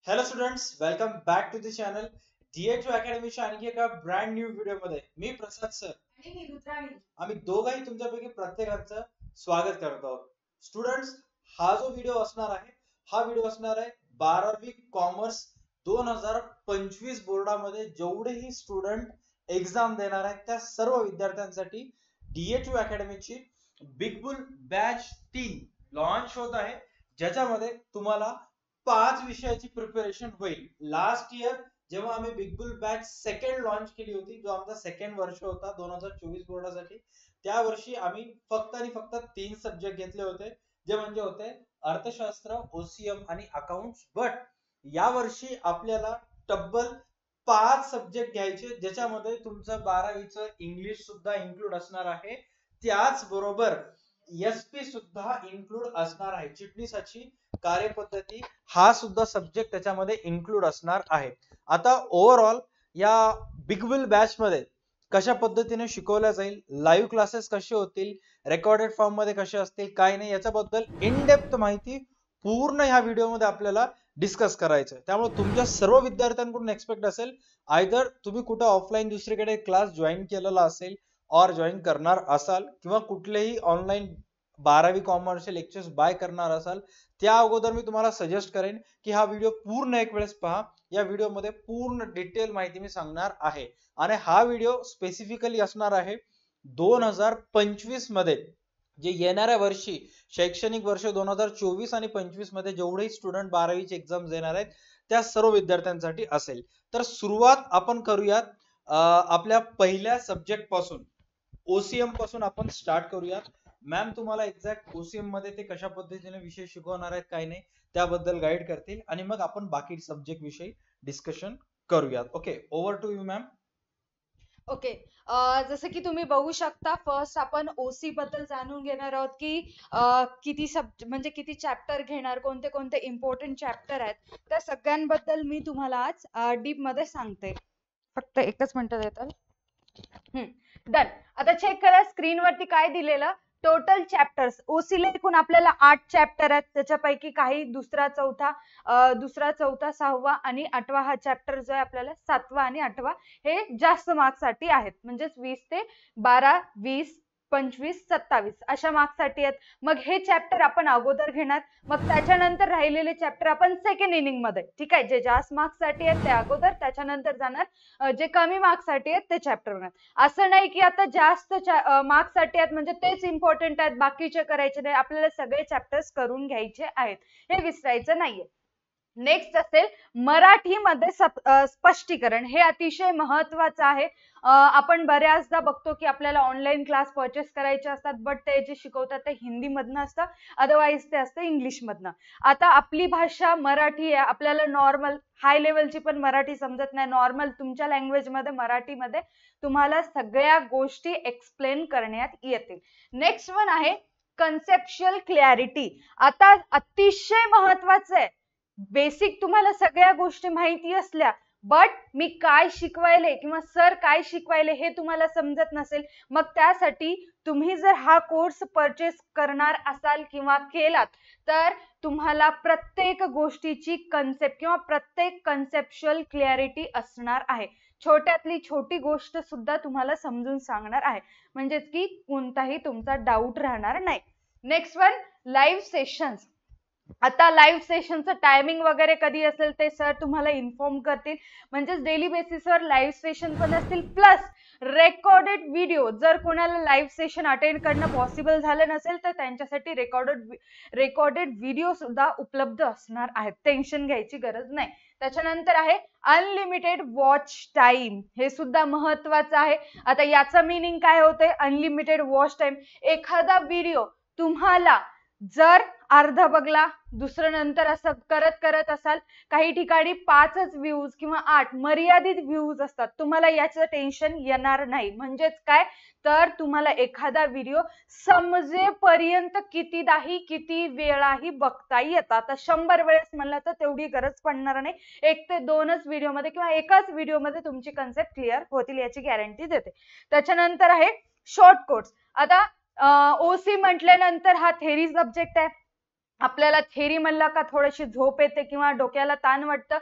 Hello students, welcome back to the channel DH2 अकॅडमीच्या आणखी एका ब्रँड न्यू व्हिडिओ मध्ये मी प्रसाद सर आणि मी रुद्राणी. आम्ही दोघंही तुमच्यापैकी प्रत्येकाचं स्वागत करत आहोत. स्टुडंट्स, हा जो व्हिडिओ असणार आहे हा व्हिडिओ असणार आहे 12वी कॉमर्स 2025 बोर्डामध्ये जेवढेही स्टुडंट एक्झाम देणार आहेत त्या सर्व विद्यार्थ्यांसाठी DH2 अकॅडमीची बिग बुल बॅच 3 लॉन्च होत आहे, ज्याच्यामध्ये तुम्हाला 5 विषयाची प्रिपरेशन होईल. लास्ट इयर जेव्हा आम्ही big bull batch second launch केली होती, जो आमचा सेकंड वर्ष होता 2024 बोर्डासाठी, त्या वर्षी आम्ही फक्त आणि फक्त 3 सब्जेक्ट घेतले होते, जे म्हणजे होते अर्थशास्त्र, OCM आणि अकाउंट्स. बट या वर्षी आपल्याला तब्बल 5 सब्जेक्ट घ्यायचे, ज्याच्यामध्ये तुमचं 12वीचं इंग्लिश सुद्धा इन्क्लूड असणार आहे. त्याचबरोबर SP सुद्धा इन्क्लूड असणार आहे. चिटणीसाची कार्यपद्धती हा सुद्धा सब्जेक्ट त्याच्यामध्ये इन्क्लूड असणार आहे. आता ओव्हरऑल या बिग बुल बॅच मध्ये कशा पद्धतीने शिकवल्या जाईल, लाईव्ह क्लासेस कसे होतील, रेकॉर्डेड फॉर्म मध्ये कसे असतील, काय नाही, याच्याबद्दल इन डेप्थ माहिती पूर्ण ह्या व्हिडिओ मध्ये आपल्याला डिस्कस करायचं आहे. त्यामुळे तुमच्या सर्व विद्यार्थ्यांकडून एक्सपेक्ट असेल, आयदर तुम्ही कुठे ऑफलाईन दुसरीकडे क्लास जॉईन केलेला असेल और जॉईन करणार असाल, किंवा कुठलेही ऑनलाईन 12वी कॉमर्सचे लेक्चर्स बाय करणार असाल, त्या अगोदर मी तुम्हाला सजेस्ट करेन की हा व्हिडिओ पूर्ण एक वेळेस पहा. या व्हिडिओ मध्ये पूर्ण डिटेल माहिती मी सांगणार आहे आणि हा व्हिडिओ स्पेसिफिकली असणार आहे 2025 मध्ये, जे येणाऱ्या वर्षी शैक्षणिक वर्ष 2024 आणि 25 मध्ये जेवढे स्टुडंट 12वीची एक्झाम देणार आहेत त्या सर्व विद्यार्थ्यांसाठी असेल. तर सुरुवात आपण करूयात आपल्या पहिल्या सब्जेक्ट पासून, OCM पासून आपण स्टार्ट करूयात. मॅम तुम्हाला एक्झॅक्ट OCM मध्ये ते कशा पद्धतीने विषय शिकवणार आहेत काय नाही त्याबद्दल गाईड करतील, आणि मग आपण बाकी सब्जेक्ट विषयी डिस्कशन करूयात. Okay, over to you ma'am. Okay. जसं की तुम्ही बघू शकता, फर्स्ट आपण ओसी बद्दल जाणून घेणार आहोत की किती म्हणजे किती चॅप्टर घेणार, कोणते कोणते इम्पॉर्टंट चॅप्टर आहेत, त्या सगळ्यांबद्दल मी तुम्हाला आज डीप मध्ये सांगते. फक्त एकच मिनिट देताल. डन. आता चेक करा स्क्रीनवरती काय दिलेलं. टोटल चॅप्टर्स ओसीला एकूण आपल्याला 8 चॅप्टर आहेत. त्याच्यापैकी काही दुसरा चौथा 6वा आणि 8वा हा चॅप्टर जो आहे आपल्याला 7वा आणि 8वा हे जास्त मार्क्स साठी आहेत. म्हणजेच 20 ते 12, 20, 25, 27 अशा मार्क्स साठी आहेत. मग हे चॅप्टर आपण अगोदर घेणार, मग त्याच्यानंतर राहिलेले चॅप्टर आपण सेकंड इनिंग मध्ये, ठीक आहे, जे जास्त मार्क्स साठी आहेत ते अगोदर, त्याच्यानंतर जाणार जे कमी मार्क्स साठी आहेत ते चॅप्टर होणार. असं नाही की आता जास्त मार्क्स साठी आहेत म्हणजे तेच इम्पॉर्टंट आहेत, बाकीचे करायचे नाही. आपल्याला सगळे चॅप्टर्स करून घ्यायचे आहेत, हे विसरायचं नाहीये. नेक्स्ट असेल मराठीमध्ये स्पष्टीकरण. हे अतिशय महत्वाचं आहे. आपण बऱ्याचदा बघतो की आपल्याला ऑनलाईन क्लास परचेस करायचे असतात, बट ते जे शिकवतात ते हिंदी मधनं असतं, अदरवाईज ते असतं इंग्लिश मधनं. आता आपली भाषा मराठी आहे, आपल्याला नॉर्मल हाय लेवलची पण मराठी समजत नाही, नॉर्मल तुमच्या लँग्वेज मध्ये मराठीमध्ये तुम्हाला सगळ्या गोष्टी एक्सप्लेन करण्यात येतील. नेक्स्ट वन आहे कन्सेप्च्युअल क्लॅरिटी. आता अतिशय महत्वाचं आहे. बेसिक तुम्हाला सगळ्या गोष्टी माहिती असल्या, बट मी काय शिकवायले किंवा सर काय शिकवायले हे तुम्हाला समजत नसेल, मग त्यासाठी तुम्ही जर हा कोर्स परचेस करणार असाल किंवा केलात, तर तुम्हाला प्रत्येक गोष्टीची कन्सेप्ट किंवा प्रत्येक कन्सेप्च्युअल क्लॅरिटी असणार आहे. छोट्यातली छोटी गोष्ट सुद्धा तुम्हाला समजून सांगणार आहे, म्हणजेच की कोणताही तुमचा डाऊट राहणार नाही. Next one live sessions. आता लाईव्ह सेशनचं टायमिंग वगैरे कधी असेल ते सर तुम्हाला इन्फॉर्म करतील. म्हणजेच डेली बेसिसवर लाईव्ह सेशन पण असतील, प्लस रेकॉर्डेड व्हिडिओ. जर कोणाला लाईव्ह सेशन अटेंड करणं पॉसिबल झालं नसेल तर त्यांच्यासाठी रेकॉर्डेड व्हिडिओ सुद्धा उपलब्ध असणार आहेत, टेन्शन घ्यायची गरज नाही. त्याच्यानंतर आहे अनलिमिटेड वॉच टाइम. हे सुद्धा महत्वाचं आहे. आता याचं मीनिंग काय होते, अनलिमिटेड वॉच टाइम. एखादा व्हिडिओ तुम्हाला जर अर्धा बघला, दुसरं नंतर असं करत करत असाल, काही ठिकाणी 5च व्ह्यूज किंवा 8 मर्यादित व्ह्यूज असतात, तुम्हाला याचं टेन्शन येणार नाही. म्हणजेच काय, तर तुम्हाला एखादा व्हिडिओ समजेपर्यंत कितीदाही किती वेळाही बघता येतात. आता 100 वेळेस म्हणलं तर तेवढी गरज पडणार नाही. 1 ते 2च व्हिडिओ मध्ये किंवा एकाच व्हिडिओ मध्ये तुमची कन्सेप्ट क्लिअर होतील याची गॅरंटी देते. त्याच्यानंतर आहे शॉर्ट कोट्स. आता ओसी म्हटल्यानंतर हा थेरी सब्जेक्ट आहे. आपल्याला थेरी म्हणलं का थोडीशी झोप येते किंवा डोक्याला ताण वाटतं,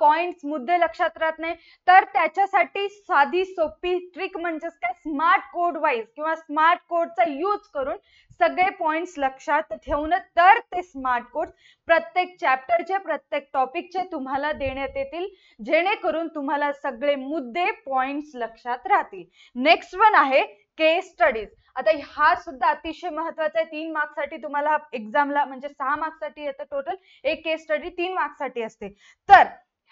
पॉइंट्स मुद्दे लक्षात राहत नाही, तर त्याच्यासाठी साधी सोपी ट्रिक म्हणजेच काय, स्मार्ट कोड वाईज किंवा स्मार्ट कोडचा यूज करून सगळे पॉइंट्स लक्षात ठेवून तर ते स्मार्ट कोड प्रत्येक चॅप्टरचे प्रत्येक टॉपिकचे तुम्हाला देण्यात येतील, जेणेकरून तुम्हाला सगळे मुद्दे पॉइंट्स लक्षात राहतील. नेक्स्ट वन आहे केस स्टडीज. आता हा सुद्धा अतिशय महत्वाचा आहे. 3 मार्क्स साठी तुम्हाला एक्झामला म्हणजे 6 मार्क्स साठी येतं टोटल. एक केस स्टडी 3 मार्क्स साठी असते. तर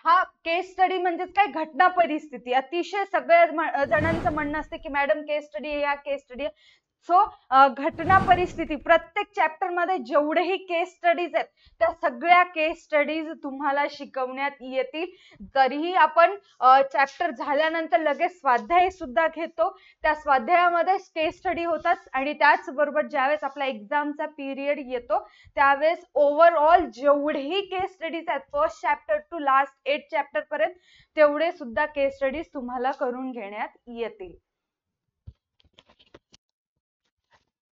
हा केस स्टडी म्हणजेच काय, घटना परिस्थिती. अतिशय सगळ्या जणांचं म्हणणं असते की मॅडम केस स्टडी या केस स्टडी. सो घटना परिस्थिती प्रत्येक चॅप्टर मध्ये जेवढेही केस स्टडीज आहेत त्या सगळ्या केस स्टडीज तुम्हाला शिकवण्यात येतील. तरीही आपण चॅप्टर झाल्यानंतर लगेच स्वाध्याय सुद्धा घेतो. त्या स्वाध्यायामध्ये केस स्टडी होतात आणि त्याचबरोबर ज्यावेळेस आपला एक्झामचा पिरियड येतो त्यावेळेस ओव्हरऑल जेवढेही केस स्टडीज आहेत first chapter to last 8 chapter पर्यंत तेवढे सुद्धा केस स्टडीज तुम्हाला करून घेण्यात येतील.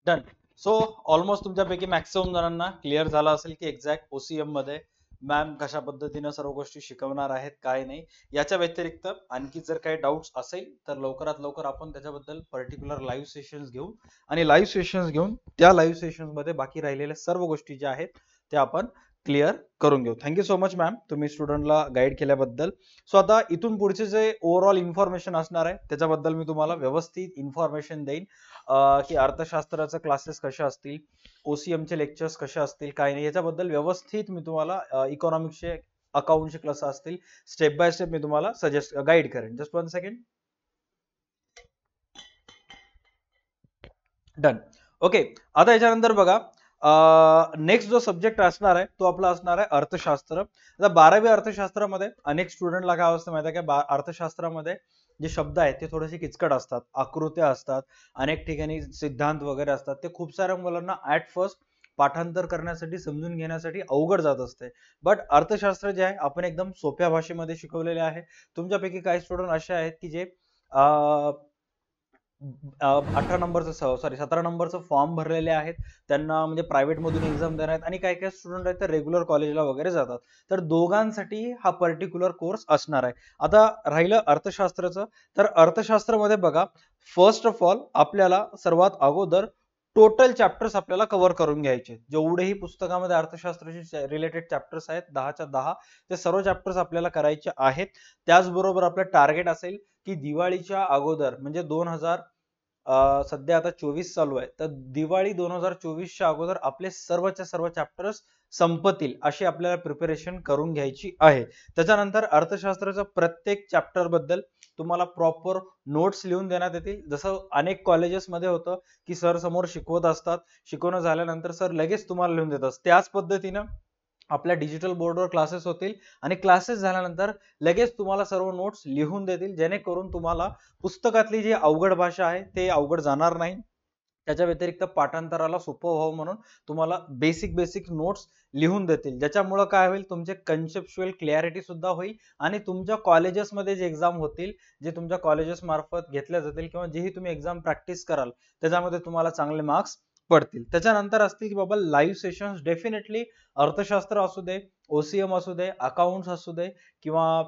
डन. सो ऑलमोस्ट तुमच्यापैकी मॅक्सिमम जणांना क्लिअर झालं असेल की एक्झॅक्ट ओसीएम मध्ये मॅम कशा पद्धतीने सर्व गोष्टी शिकवणार आहेत, काय नाही. याच्या व्यतिरिक्त आणखी जर काही डाऊट्स असेल तर लवकरात लवकर आपण त्याच्याबद्दल पर्टिक्युलर लाईव्ह सेशन्स घेऊ आणि लाईव्ह सेशन्स घेऊन त्या लाईव्ह सेशन्स मध्ये बाकी राहिलेल्या सर्व गोष्टी ज्या आहेत त्या आपण क्लिअर करून घेऊ. थँक्यू सो मच मॅम, तुम्ही स्टुडंटला गाईड केल्याबद्दल. सो आता इथून पुढचे जे ओव्हरऑल इन्फॉर्मेशन असणार आहे त्याच्याबद्दल मी तुम्हाला व्यवस्थित इन्फॉर्मेशन देईन की अर्थशास्त्राचे क्लासेस कसे असतील, ओसीएम चे लेक्चर्स कसे असतील, काय नाही, याच्याबद्दल व्यवस्थित मी तुम्हाला इकॉनॉमिक्सचे अकाउंटचे क्लास असतील स्टेप बाय स्टेप मी तुम्हाला सजेस्ट गाईड करेन. Just 1 second. डन. ओके, आता याच्यानंतर बघा नेक्स्ट जो सब्जेक्ट असणार आहे तो आपला असणार आहे अर्थशास्त्र. आता 12वी अर्थशास्त्रामध्ये अनेक स्टुडंटला काय असतं माहिती आहे का, अर्थशास्त्रामध्ये जे शब्द आहेत ते थोडेसे किचकट असतात, आकृत्या असतात, अनेक ठिकाणी सिद्धांत वगैरे असतात. ते खूप साऱ्या मुलांना ऍट फर्स्ट पाठांतर करण्यासाठी समजून घेण्यासाठी अवघड जात असते. बट अर्थशास्त्र जे आहे आपण एकदम सोप्या भाषेमध्ये शिकवलेले आहे. तुमच्यापैकी काही स्टुडंट असे आहेत की जे 18 नंबरचं 17 नंबरचं फॉर्म भरलेले आहेत, त्यांना म्हणजे प्रायव्हेट मधून एक्झाम देणार आहेत आणि काही काही स्टुडंट आहेत तर रेग्युलर कॉलेजला वगैरे जातात. तर दोघांसाठी हा पर्टिक्युलर कोर्स असणार आहे. आता राहिलं अर्थशास्त्राचं, तर अर्थशास्त्रामध्ये बघा फर्स्ट ऑफ ऑल आपल्याला सर्वात अगोदर टोटल चॅप्टर्स आपल्याला कव्हर करून घ्यायचे. जेवढेही पुस्तकामध्ये अर्थशास्त्राशी रिलेटेड चॅप्टर्स आहेत 10च्या 10 ते सर्व चॅप्टर्स आपल्याला करायचे आहेत. त्याचबरोबर आपलं टार्गेट असेल की दिवाळीच्या अगोदर म्हणजे 2000 सध्या आता 24 चालू आहे, तर दिवाळी 2024च्या अगोदर आपले सर्वच्या सर्व चॅप्टर्स संपतील अशी आपल्याला प्रिपरेशन करून घ्यायची आहे. त्याच्यानंतर अर्थशास्त्राच्या प्रत्येक चॅप्टर बद्दल तुम्हाला प्रॉपर नोट्स लिहून देण्यात येतील. जसं अनेक कॉलेजेसमध्ये होतं की सर समोर शिकवत असतात, शिकवणं झाल्यानंतर सर लगेच तुम्हाला लिहून देतात. त्याच पद्धतीनं आपल्या डिजिटल बोर्डवर क्लासेस होतील आणि क्लासेस झाल्यानंतर लगेच तुम्हाला सर्व नोट्स लिहून देतील, जेणेकरून तुम्हाला पुस्तकातली जी अवघड भाषा आहे ते अवघड जाणार नाही. त्याच्या व्यतिरिक्त पाठांतराला सोपं व्हावं म्हणून तुम्हाला बेसिक नोट्स लिहून देतील, ज्याच्यामुळे काय होईल, तुमचे कन्सेप्च्युअल क्लॅरिटी सुद्धा होईल आणि तुमच्या कॉलेजेसमध्ये जे एक्झाम होतील, जे तुमच्या कॉलेजेस मार्फत घेतल्या जातील किंवा जेही तुम्ही एक्झाम प्रॅक्टिस कराल त्याच्यामध्ये तुम्हाला चांगले मार्क्स पडतील. त्याच्यानंतर असतील की बाबा लाईव्ह सेशन्स. डेफिनेटली अर्थशास्त्र असू दे, ओसीएम असू दे, अकाउंट्स असू दे किंवा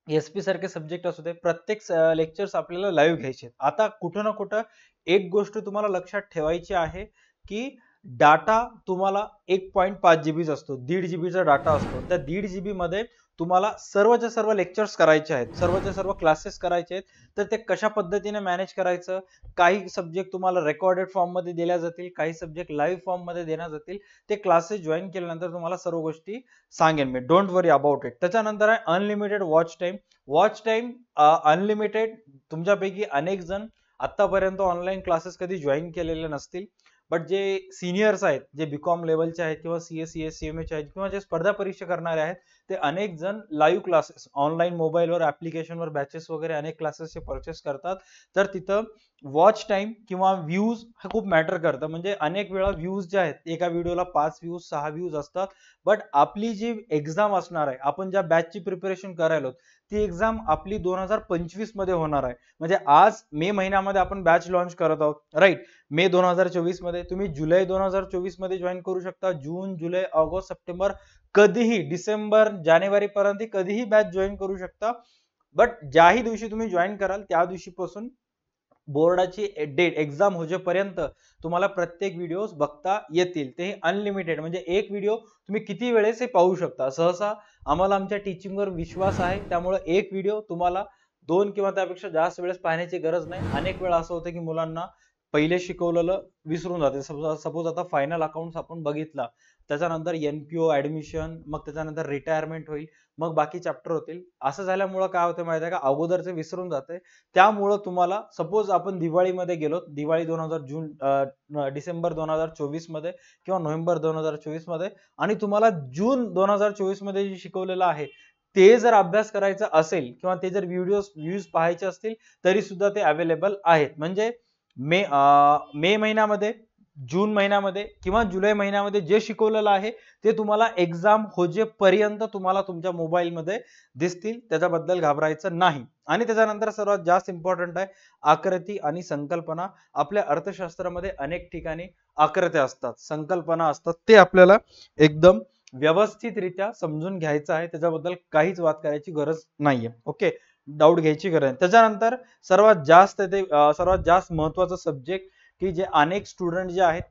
एसपी सारखे सब्जेक्ट असू दे, प्रत्येक लेक्चर्स आपल्याला लाईव्ह घ्यायचे. आता कुठं ना कुठं एक गोष्ट तुम्हाला लक्षात ठेवायची आहे की डाटा तुम्हाला 1.5 GB असतो, 1.5 GB डाटा असतो. त्या 1.5 GB मध्ये तुम्हाला सर्वच्या सर्व लेक्चर्स करायचे आहेत, सर्वच्या सर्व क्लासेस करायचे आहेत. तर ते कशा पद्धतीने मॅनेज करायचं, काही सब्जेक्ट तुम्हाला रेकॉर्डेड फॉर्म मध्ये दिल्या जातील, काही सब्जेक्ट लाईव्ह फॉर्म मध्ये देण्यात जातील. ते क्लासेस जॉईन केल्यानंतर तुम्हाला सर्व गोष्टी सांगेन मी, डोंट वरी अबाउट इट. त्याच्यानंतर आहे unlimited watch time. Watch time unlimited. तुमच्यापैकी अनेक जण आतापर्यंत ऑनलाईन क्लासेस कधी जॉईन केलेले नसतील, बट जे सिनियर्स आहेत, जे बीकॉम लेवलचे आहेत किंवा सीए सीएस सीएमए चे आहेत किंवा जे स्पर्धा परीक्षा करणारे आहेत, ते अनेक जण लाईव्ह क्लासेस ऑनलाईन मोबाईलवर ऍप्लिकेशनवर बॅचेस वगैरे अनेक क्लासेसचे परचेस करतात. तर तिथं वॉच टाइम किंवा व्ह्यूज हे खूप मॅटर करतं. म्हणजे अनेक वेळा व्ह्यूज जे आहेत, एका व्हिडिओला 5 व्ह्यूज 6 व्ह्यूज असतात, बट आपली जी एक्झाम असणार आहे, आपण ज्या बॅचची प्रिपरेशन करायला ती एक्झाम आपली 2025 मध्ये होणार आहे. म्हणजे आज मे महिन्यामध्ये आपण बॅच लॉन्च करत आहोत, राईट. मे 2024 मध्ये तुम्ही जुलै 2024 मध्ये जॉईन करू शकता. जून, जुलै, ऑगस्ट, सप्टेंबर, कधीही, डिसेंबर, जानेवारी पर्यंत कधीही बॅच जॉईन करू शकता. बट ज्याही दिवशी तुम्ही जॉईन कराल त्या दिवशीपासून बोर्डाची डेट एक्झाम होजेपर्यंत तुम्हाला प्रत्येक व्हिडिओ बघता येतील. ते अनलिमिटेड, म्हणजे एक व्हिडिओ तुम्ही किती वेळेस हे पाहू शकता. सहसा आम्हाला आमच्या टीचिंगवर विश्वास आहे, त्यामुळे एक व्हिडिओ तुम्हाला 2 किंवा त्यापेक्षा जास्त वेळेस पाहण्याची गरज नाही. अनेक वेळा असं होतं की मुलांना पहिले शिकवलेलं विसरून जाते. सपोज आता फायनल अकाउंट्स आपण बघितला, त्याच्यानंतर एनपीओ ऍडमिशन, मग त्याच्यानंतर रिटायरमेंट होईल, मग बाकी चॅप्टर होतील. असं झाल्यामुळे काय होतं माहिती आहे का, अगोदरचे विसरून जाते. त्यामुळं तुम्हाला सपोज आपण दिवाळीमध्ये गेलो, दिवाळी डिसेंबर 2024 मध्ये किंवा नोव्हेंबर 2024 मध्ये, आणि तुम्हाला जून 2024 मध्ये जे शिकवलेलं आहे ते जर अभ्यास करायचा असेल किंवा ते जर व्ह्यूज पाहायचे असतील तरी सुद्धा ते अवेलेबल आहेत. म्हणजे मे महिन्यामध्ये, जून महिन्यामध्ये किंवा जुलै महिन्यामध्ये जे शिकवलेलं आहे ते तुम्हाला एक्झाम होजेपर्यंत तुम्हाला तुमच्या मोबाईलमध्ये दिसतील. त्याच्याबद्दल घाबरायचं नाही. आणि त्याच्यानंतर सर्वात जास्त इम्पॉर्टंट आहे आकृती आणि संकल्पना. आपल्या अर्थशास्त्रामध्ये अनेक ठिकाणी आकृत्या असतात, संकल्पना असतात, ते आपल्याला एकदम व्यवस्थितरित्या समजून घ्यायचं आहे. त्याच्याबद्दल काहीच वाद करायची गरज नाहीये. ओके, डाऊट घ्यायची गरज नाही. त्याच्यानंतर सर्वात जास्त महत्वाचा सब्जेक्ट की जे अनेक स्टुडंट जे आहेत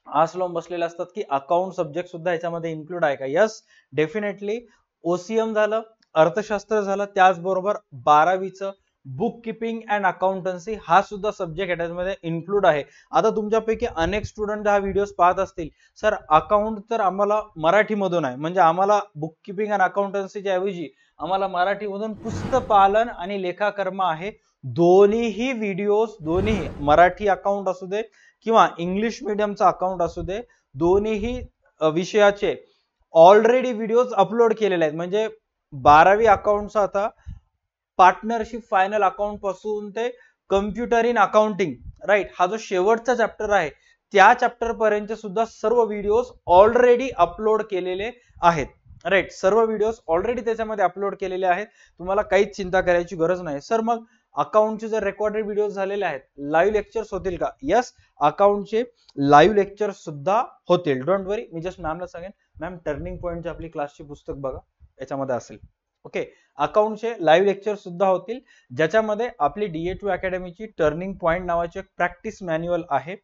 आस लावून बसलेले असतात की अकाउंट सब्जेक्ट सुद्धा याच्यामध्ये इन्क्लूड आहे का. Yes, definitely. ओसीएम झालं, अर्थशास्त्र झालं, त्याचबरोबर 12वीचं बुक किपिंग अँड अकाउंटन्सी हा सुद्धा सब्जेक्ट याच्यामध्ये इन्क्लूड आहे. आता तुमच्यापैकी अनेक स्टुडंट हा व्हिडिओ पाहत असतील, सर अकाउंट तर आम्हाला मराठीमधून आहे, म्हणजे आम्हाला बुक किपिंग अँड अकाउंटन्सीच्या ऐवजी आम्हाला मराठीमधून पुस्तपालन आणि लेखाकर्म आहे. दोन्हीही व्हिडिओज, दोन्ही मराठी अकाउंट असू दे किंवा इंग्लिश मीडियमचा अकाउंट असू दे, दोन्हीही विषयाचे ऑलरेडी व्हिडिओज अपलोड केलेले आहेत. म्हणजे 12वी अकाउंटचा आता पार्टनरशिप फायनल अकाउंट पासून ते कम्प्युटर इन अकाउंटिंग, राईट, हा जो शेवटचा चॅप्टर आहे त्या चॅप्टर पर्यंत सुद्धा सर्व व्हिडिओज ऑलरेडी अपलोड केलेले आहेत. राईट, सर्व व्हिडिओज ऑलरेडी त्याच्यामध्ये अपलोड केलेले आहेत. तुम्हाला काहीच चिंता करायची गरज नाही. सर मग अकाउंटचे जर रेकॉर्डेड व्हिडिओ झालेले आहेत, लाईव्ह लेक्चर्स होतील का. यस, अकाउंटचे लाईव्ह लेक्चर सुद्धा होतील. डोंट वरी, मी जस्ट मॅमला सांगेन, मॅम टर्निंग पॉईंटचे आपली क्लासची पुस्तक बघा, याच्यामध्ये असेल. ओके, अकाउंटचे लाईव्ह लेक्चर सुद्धा होतील, ज्याच्यामध्ये आपली DA2 अकॅडमीची टर्निंग पॉईंट नावाची एक प्रॅक्टिस मॅन्युअल आहे,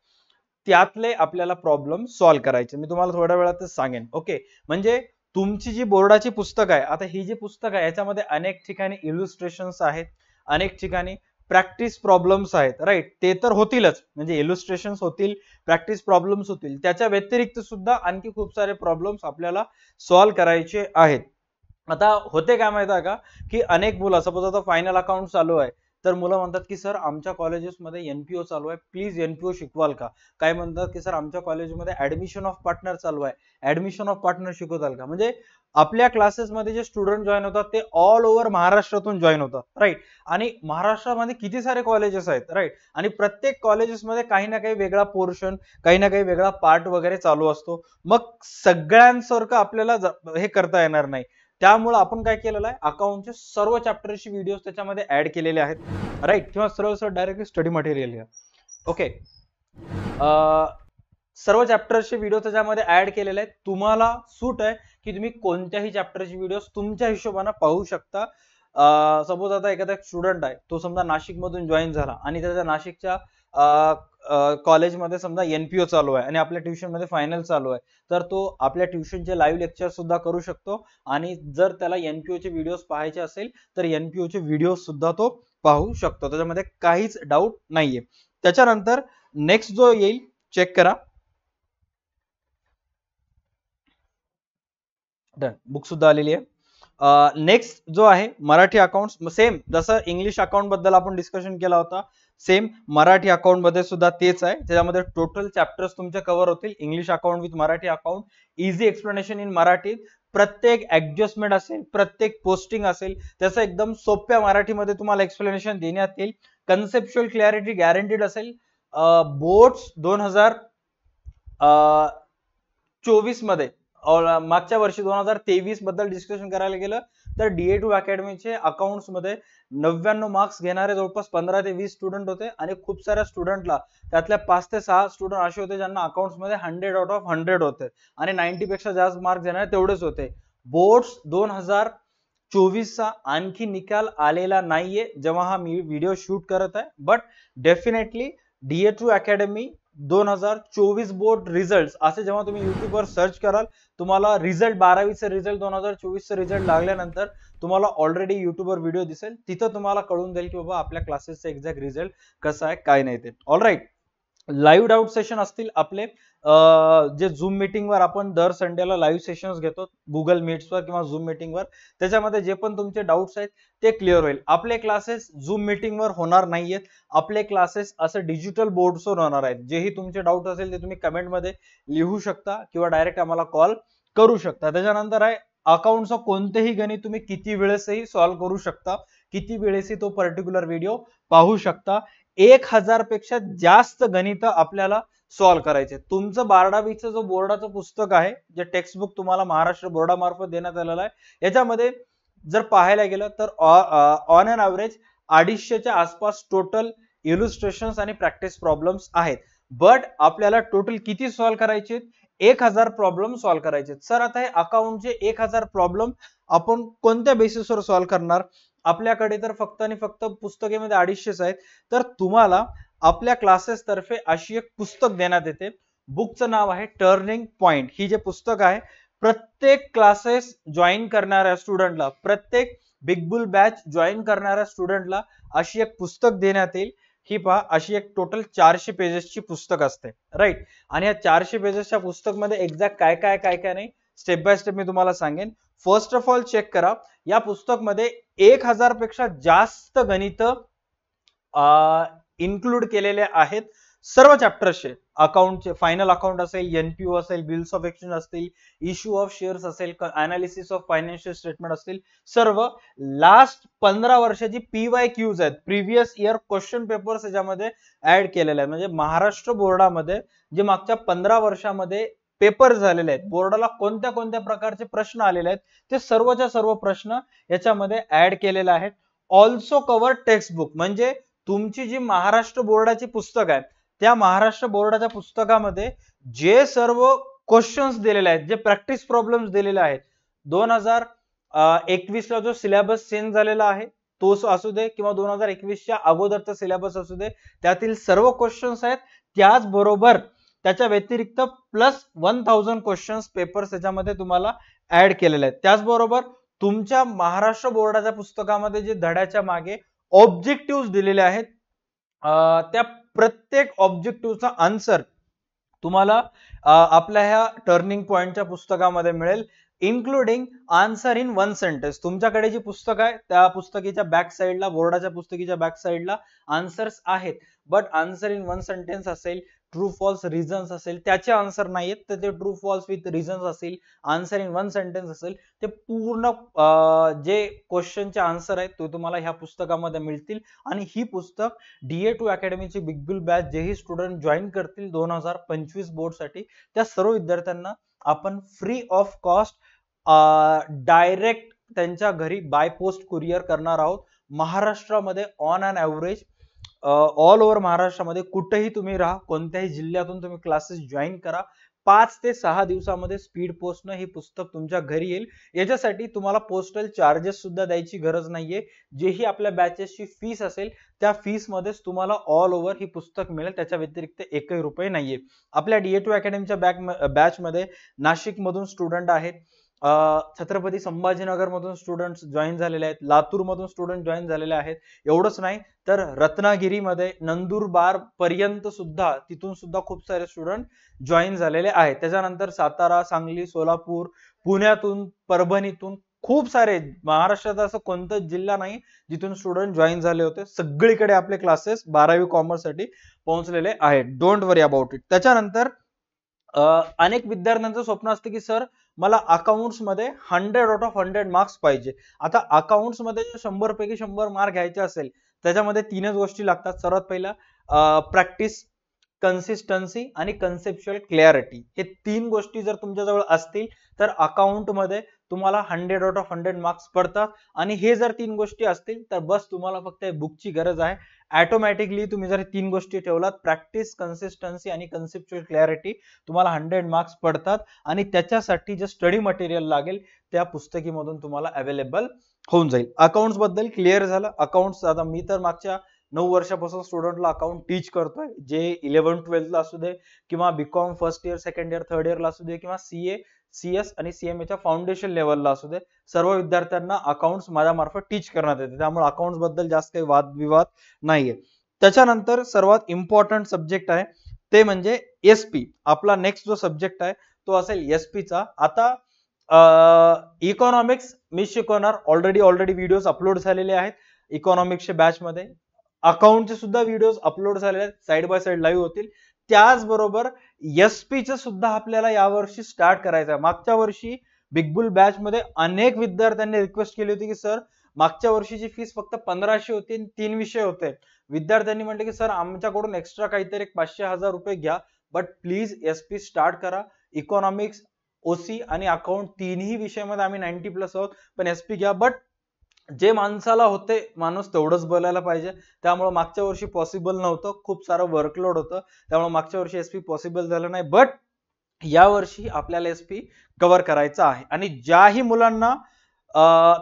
त्यातले आपल्याला प्रॉब्लेम सॉल्व्ह करायचे. मी तुम्हाला थोड्या वेळातच सांगेन. ओके, म्हणजे तुमची जी बोर्डाची पुस्तक आहे, आता ही जी पुस्तक आहे याच्यामध्ये अनेक ठिकाणी इल्युस्ट्रेशन्स आहेत, अनेक ठिकाणी प्रॅक्टिस प्रॉब्लेम्स आहेत, राईट. ते तर होतीलच, म्हणजे इल्युस्ट्रेशन्स होतील, प्रॅक्टिस प्रॉब्लेम्स होतील. त्याच्या व्यतिरिक्त सुद्धा आणखी खूप सारे प्रॉब्लेम्स आपल्याला सॉल्व्ह करायचे आहेत. आता होते काय माहिती आहे का, की अनेक मुलं, सपोज आता फायनल अकाउंट चालू आहे, तर मुलं म्हणतात की सर आमच्या कॉलेजेसमध्ये एनपीओ चालू आहे, प्लीज एनपीओ शिकवाल का. काय म्हणतात की सर आमच्या कॉलेजमध्ये ऍडमिशन ऑफ पार्टनर चालू आहे, ऍडमिशन ऑफ पार्टनर शिकवताल का. म्हणजे आपल्या क्लासेसमध्ये जे स्टुडंट जॉईन होतात ते ऑल ओव्हर महाराष्ट्रातून जॉईन होतात, राईट. आणि महाराष्ट्रामध्ये किती सारे कॉलेजेस आहेत, राईट. आणि प्रत्येक कॉलेजेसमध्ये काही ना काही वेगळा पोर्शन, काही ना काही वेगळा पार्ट वगैरे चालू असतो. मग सगळ्यांसारखं आपल्याला हे करता येणार नाही. त्यामुळे आपण काय केलेलं आहे, अकाउंटचे सर्व चॅप्टरचे व्हिडिओ त्याच्यामध्ये ऍड केलेले आहेत, राईट. किंवा सरळ डायरेक्टली स्टडी मटेरियल घ्या. ओके, सर्व चॅप्टरचे व्हिडिओ त्याच्यामध्ये ऍड केलेले आहेत. तुम्हाला सूट आहे की तुम्ही कोणत्याही चॅप्टरचे व्हिडिओ तुमच्या हिशोबाने पाहू शकता. सपोज आता एखादा स्टुडंट आहे, तो समजा नाशिक मधून जॉईन झाला आणि त्याच्या नाशिकच्या कॉलेजमध्ये समजा एनपीओ चालू आहे आणि आपल्या ट्युशन मध्ये फायनल चालू आहे, तर तो आपल्या ट्युशनचे लाईव्ह लेक्चर सुद्धा करू शकतो. आणि जर त्याला एनपीओ चे व्हिडिओ पाहायचे असेल तर एनपीओ चे व्हिडिओ सुद्धा तो पाहू शकतो. त्याच्यामध्ये काहीच डाऊट नाहीये. त्याच्यानंतर नेक्स्ट जो येईल, चेक करा, डन, बुक सुद्धा आलेली आहे. नेक्स्ट जो आहे मराठी अकाउंट, सेम जसं इंग्लिश अकाउंट बद्दल आपण डिस्कशन केला होता, सेम मराठी अकाउंट मध्ये सुद्धा तेच आहे. त्याच्यामध्ये टोटल चॅप्टर्स तुमचे कव्हर होतील. English account with Marathi account, easy explanation in Marathi, प्रत्येक ऍडजस्टमेंट असेल, प्रत्येक पोस्टिंग असेल, त्याचं एकदम सोप्या मराठीमध्ये तुम्हाला एक्सप्लेनेशन देण्यात येईल. कन्सेप्च्युअल क्लॅरिटी गॅरंटीड असेल. बोर्ड्स 2024 मध्ये मागच्या वर्षी 2023 बद्दल डिस्कशन करायला गेलं तर DA2 अकॅडमीचे अकाउंट्स मध्ये 99 मार्क्स घेणारे जवळपास 15 ते 20 स्टुडंट होते आणि खूप साऱ्या स्टुडंटला त्यातल्या 5 ते 6 स्टुडंट असे होते ज्यांना अकाउंट्स मध्ये 100 आउट ऑफ 100 होते आणि 90 पेक्षा जास्त मार्क्स घेणारे तेवढेच होते. बोर्ड्स 2024 चा आणखी निकाल आलेला नाहीये जेव्हा हा मी व्हिडिओ शूट करत आहे, but definitely DA2 academy 2024 board result असे जेव्हा तुम्ही युट्यूब वर सर्च कराल तुम्हाला रिझल्ट 12वीचे रिझल्ट 2024 रिझल्ट लागल्यानंतर तुम्हाला ऑलरेडी युट्यूब वर व्हिडिओ दिसेल, तिथं तुम्हाला कळून जाईल की बाबा आपल्या क्लासेसचा एक्झॅक्ट रिझल्ट कसा आहे काय नाही ते. ऑलराईट, लाईव्ह डाऊट सेशन असतील आपले जे झूम मीटिंग वर आपण दर संडेला लाईव्ह सेशन्स घेतो गुगल मीट्स वर किंवा झूम मीटिंग वर, त्याच्यामध्ये जे पण तुमचे डाऊट्स आहेत ते क्लिअर होईल. आपले क्लासेस झूम मीटिंग वर होणार नाहीयेत, आपले क्लासेस असं डिजिटल बोर्ड्सवर होणार आहेत. जेही तुमचे डाऊट असेल ते तुम्ही कमेंट मध्ये लिहू शकता किंवा डायरेक्ट आम्हाला कॉल करू शकता. त्याच्यानंतर आहे अकाउंटचं कोणतेही गणित तुम्ही किती वेळेसही सॉल्व्ह करू शकता, किती वेळेसही तो पर्टिक्युलर व्हिडिओ पाहू शकता. 1000 पेक्षा जास्त गणित आपल्याला सॉल्व्ह करायचे. तुमचं 12वीचं जो बोर्डाचं पुस्तक आहे जे टेक्स्टबुक तुम्हाला महाराष्ट्र बोर्डामार्फत देण्यात आलेलं आहे, याच्यामध्ये जर पाहायला गेलं तर ऑन अन ॲव्हरेज 250च्या आसपास टोटल इलुस्ट्रेशन्स आणि प्रॅक्टिस प्रॉब्लेम्स आहेत. बट आपल्याला टोटल किती सॉल्व्ह करायचे? 1000 प्रॉब्लेम सॉल्व्ह करायचे. सर आता हे अकाउंटचे 1000 प्रॉब्लेम आपण कोणत्या बेसिसवर सॉल्व्ह करणार? आपल्याकडे तर फक्त आणि फक्त पुस्तकेमध्ये 250 आहेत, तर तुम्हाला आपल्या क्लासेस तर्फे अशी एक पुस्तक देण्यात येते. बुकचं नाव आहे टर्निंग पॉइंट. ही जे पुस्तक आहे प्रत्येक क्लासेस जॉईन करणाऱ्या स्टुडंटला, प्रत्येक बिग बुल बॅच जॉईन करणाऱ्या स्टुडंटला अशी एक पुस्तक देण्यात येईल. ही पहा, अशी एक टोटल 400 पेजेसची पुस्तक असते, राईट. आणि या 400 पेजेसच्या पुस्तक मध्ये एक्झॅक्ट काय काय नाही स्टेप बाय स्टेप मी तुम्हाला सांगेन. फर्स्ट ऑफ ऑल चेक करा, या पुस्तक मध्ये 1000 पेक्षा जास्त गणित इन्क्लूड केलेले आहेत सर्व चॅप्टर्सचे. अकाउंटचे फायनल अकाउंट असेल, NPO असेल, बिल्स ऑफ एक्सचेंज असतील, इश्यू ऑफ शेअर्स असेल, अनालिसिस ऑफ फायनान्शियल स्टेटमेंट असतील, सर्व लास्ट 15 वर्षाची PYQs आहेत, प्रिव्हियस इयर क्वेश्चन पेपर्स याच्यामध्ये ऍड केलेले आहेत. म्हणजे महाराष्ट्र बोर्डामध्ये जे मागच्या 15 वर्षामध्ये पेपर झालेले आहेत, बोर्डाला कोणत्या कोणत्या प्रकारचे प्रश्न आलेले आहेत ते सर्वच्या सर्व प्रश्न याच्यामध्ये ऍड केलेले आहेत. ऑल्सो कव्हर टेक्स्ट बुक, म्हणजे तुमची जी महाराष्ट्र बोर्डाची पुस्तक आहे त्या महाराष्ट्र बोर्डाच्या पुस्तकामध्ये जे सर्व क्वेश्चन्स दिलेले आहेत, जे प्रॅक्टिस प्रॉब्लेम्स दिलेले आहेत, 2021 ला जो सिलेबस चेंज झालेला आहे तो असू दे किंवा 2021च्या अगोदरचा सिलेबस असू दे, त्यातील सर्व क्वेश्चन्स आहेत. त्याचबरोबर त्याच्या व्यतिरिक्त प्लस 1000 क्वेश्चन्स पेपर्स त्याच्यामध्ये तुम्हाला ऍड केलेले आहेत. त्याचबरोबर तुमच्या महाराष्ट्र बोर्डाच्या पुस्तकामध्ये जे धड्याच्या मागे ऑब्जेक्टिव्ह दिलेले आहेत त्या प्रत्येक ऑब्जेक्टिव्हचा आन्सर तुम्हाला आपल्या ह्या टर्निंग पॉइंटच्या पुस्तकामध्ये मिळेल, इन्क्लुडिंग आन्सर इन 1 सेंटेन्स. तुमच्याकडे जी पुस्तक आहे त्या पुस्तकीच्या बॅक साईडला, बोर्डाच्या पुस्तकीच्या बॅक साईडला आन्सर्स आहेत, बट आन्सर इन 1 सेंटेन्स असेल, ट्रू फॉल्स रिझन्स असेल, त्याचे आन्सर नाहीयेत तर ते ट्रू फॉल्स विथ रिझन्स असेल, आन्सर इन 1 सेंटेन्स असेल, ते पूर्ण जे क्वेश्चनचे आन्सर आहेत ते तुम्हाला ह्या पुस्तकामध्ये मिळतील. आणि ही पुस्तक DA2 अकॅडमीची बिग बुल बॅच जेही स्टुडंट जॉईन करतील 2025 बोर्ड साठी त्या सर्व विद्यार्थ्यांना आपण फ्री ऑफ कॉस्ट डायरेक्ट त्यांच्या घरी बाय पोस्ट कुरिअर करणार आहोत. महाराष्ट्रामध्ये on an average all over महाराष्ट्रामध्ये कुठेही तुम्ही राहा, कोणत्याही जिल्ह्यातून तुम्ही क्लासेस जॉईन करा, 5 ते 6 दिवसामध्ये स्पीड पोस्टनं ही पुस्तक तुमच्या घरी येईल. याच्यासाठी तुम्हाला पोस्टल चार्जेस सुद्धा द्यायची गरज नाहीये. जेही आपल्या बॅचेसची फीस असेल त्या फीस मध्येच तुम्हाला ऑल ओव्हर ही पुस्तक मिळेल, त्याच्या व्यतिरिक्त एकही रुपये नाहीये. आपल्या DA2 अकॅडमीच्या बॅच मध्ये नाशिक मधून स्टुडंट आहेत, छत्रपती संभाजीनगर मधून स्टुडंट जॉईन झालेले आहेत, लातूर मधून स्टुडंट जॉईन झालेले आहेत. एवढंच नाही तर रत्नागिरीमध्ये नंदुरबार पर्यंत सुद्धा तिथून सुद्धा खूप सारे स्टुडंट जॉईन झालेले आहेत. त्याच्यानंतर सातारा, सांगली, सोलापूर, पुण्यातून, परभणीतून खूप सारे, महाराष्ट्राचा असं कोणताच जिल्हा नाही जिथून स्टुडंट जॉईन झाले होते. सगळीकडे आपले क्लासेस 12वी कॉमर्स साठी पोहोचलेले आहेत. Don't worry about it. त्याच्यानंतर अनेक विद्यार्थ्यांचं स्वप्न असतं की सर मला अकाउंट्स मध्ये 100 आउट ऑफ 100 मार्क्स पाहिजे. आता अकाउंट्स मध्ये 100 पैकी 100 मार्क घ्यायचे असेल त्याच्यामध्ये तीनच गोष्टी लागतात. सर्वात पहिला प्रॅक्टिस, कन्सिस्टन्सी आणि कन्सेप्च्युअल क्लॅरिटी. हे तीन गोष्टी जर तुमच्याजवळ असतील तर अकाउंट मध्ये तुम्हाला 100 आउट ऑफ 100 मार्क्स पडतात. आणि हे जर तीन गोष्टी असतील तर बस तुम्हाला फक्त बुकची गरज आहे. ऑटोमॅटिकली तुम्ही जर तीन गोष्टी ठेवलात, प्रॅक्टिस, कन्सिस्टन्सी आणि कन्सेप्च्युअल क्लॅरिटी, तुम्हाला 100 मार्क्स पडतात. आणि त्याच्यासाठी जे स्टडी मटेरियल लागेल त्या पुस्तकीमधून तुम्हाला अवेलेबल होऊन जाईल. अकाउंट्स बद्दल क्लिअर झालं. अकाउंट्स आता मी तर मागच्या 9 वर्षापासून स्टुडंटला अकाउंट टीच करतोय. जे 11-12 ला असू दे किंवा BCom first year, second year, third इयरला असू दे किंवा सीए, सीएस आणि सीएमएच्या फाउंडेशन लेवलला असू दे, सर्व विद्यार्थ्यांना अकाउंट्स माझ्या मार्फत टीच करण्यात येते. त्यामुळे अकाउंट्स बद्दल जास्त काही वादविवाद नाहीये. त्याच्यानंतर सर्वात इम्पॉर्टंट सब्जेक्ट आहे ते म्हणजे एसपी. आपला नेक्स्ट जो सब्जेक्ट आहे तो असेल एसपी चा. आता इकॉनॉमिक्स मी शिकवणार. ऑलरेडी व्हिडिओज अपलोड झालेले आहेत इकॉनॉमिक्सच्या बॅच मध्ये. अकाउंटचे सुद्धा व्हिडिओज अपलोड झालेले आहेत, साइड बाय साइड लाईव्ह होतील. त्याचबरोबर एसपीचं सुद्धा आपल्याला यावर्षी स्टार्ट करायचं आहे. मागच्या वर्षी बिग बुल बॅच मध्ये अनेक विद्यार्थ्यांनी रिक्वेस्ट केली होती की सर मागच्या वर्षीची फीस फक्त 1500 होती आणि 3 विषय होते. विद्यार्थ्यांनी म्हटले की सर आमच्याकडून एक्स्ट्रा काहीतरी 500-1000 रुपये घ्या, बट प्लीज एसपी स्टार्ट करा. इकॉनॉमिक्स, ओसी आणि अकाउंट तिन्ही विषयामध्ये आम्ही 90+ आहोत, पण एसपी घ्या. बट जे माणसाला होते, माणूस तेवढंच बोलायला पाहिजे. त्यामुळे मागच्या वर्षी पॉसिबल नव्हतं, खूप सारं वर्कलोड होतं, त्यामुळे मागच्या वर्षी एसपी पॉसिबल झालं नाही. बट या वर्षी आपल्याला एसपी कव्हर करायचा आहे. आणि ज्याही मुलांना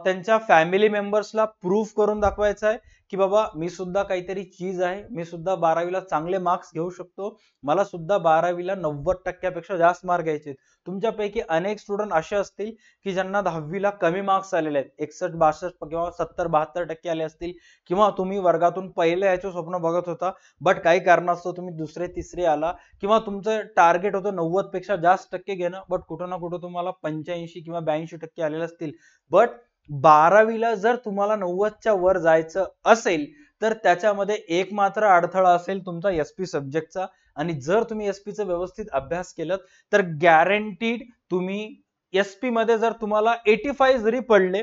त्यांच्या फॅमिली मेंबर्सला प्रूफ करून दाखवायचं आहे की बाबा मी सुद्धा काहीतरी चीज आहे, मी सुद्धा 12वीला चांगले मार्क्स घेऊ शकतो, मला सुद्धा 12वीला 90% जास्त मार्क घ्यायचे. तुमच्यापैकी अनेक स्टुडंट असे असतील की ज्यांना 10वीला कमी मार्क्स आलेले आहेत, 61-62 किंवा 70-72% आले असतील, किंवा तुम्ही वर्गातून पहिले याचं स्वप्न बघत होता, बट काही कारणास्तव तुम्ही दुसरे तिसरे आला, किंवा तुमचं टार्गेट होतं 90% जास्त टक्के घेणं, बट कुठं ना कुठं तुम्हाला 85 किंवा 82% आलेले असतील. बट 12वीला जर तुम्हाला 90च्या वर जायचं असेल तर त्याच्यामध्ये एक मात्र अडथळा असेल तुमचा एसपी सब्जेक्टचा. आणि जर तुम्ही एसपीचा व्यवस्थित अभ्यास केलात तर गॅरंटीड तुम्ही एसपी मध्ये जर तुम्हाला 85 जरी पडले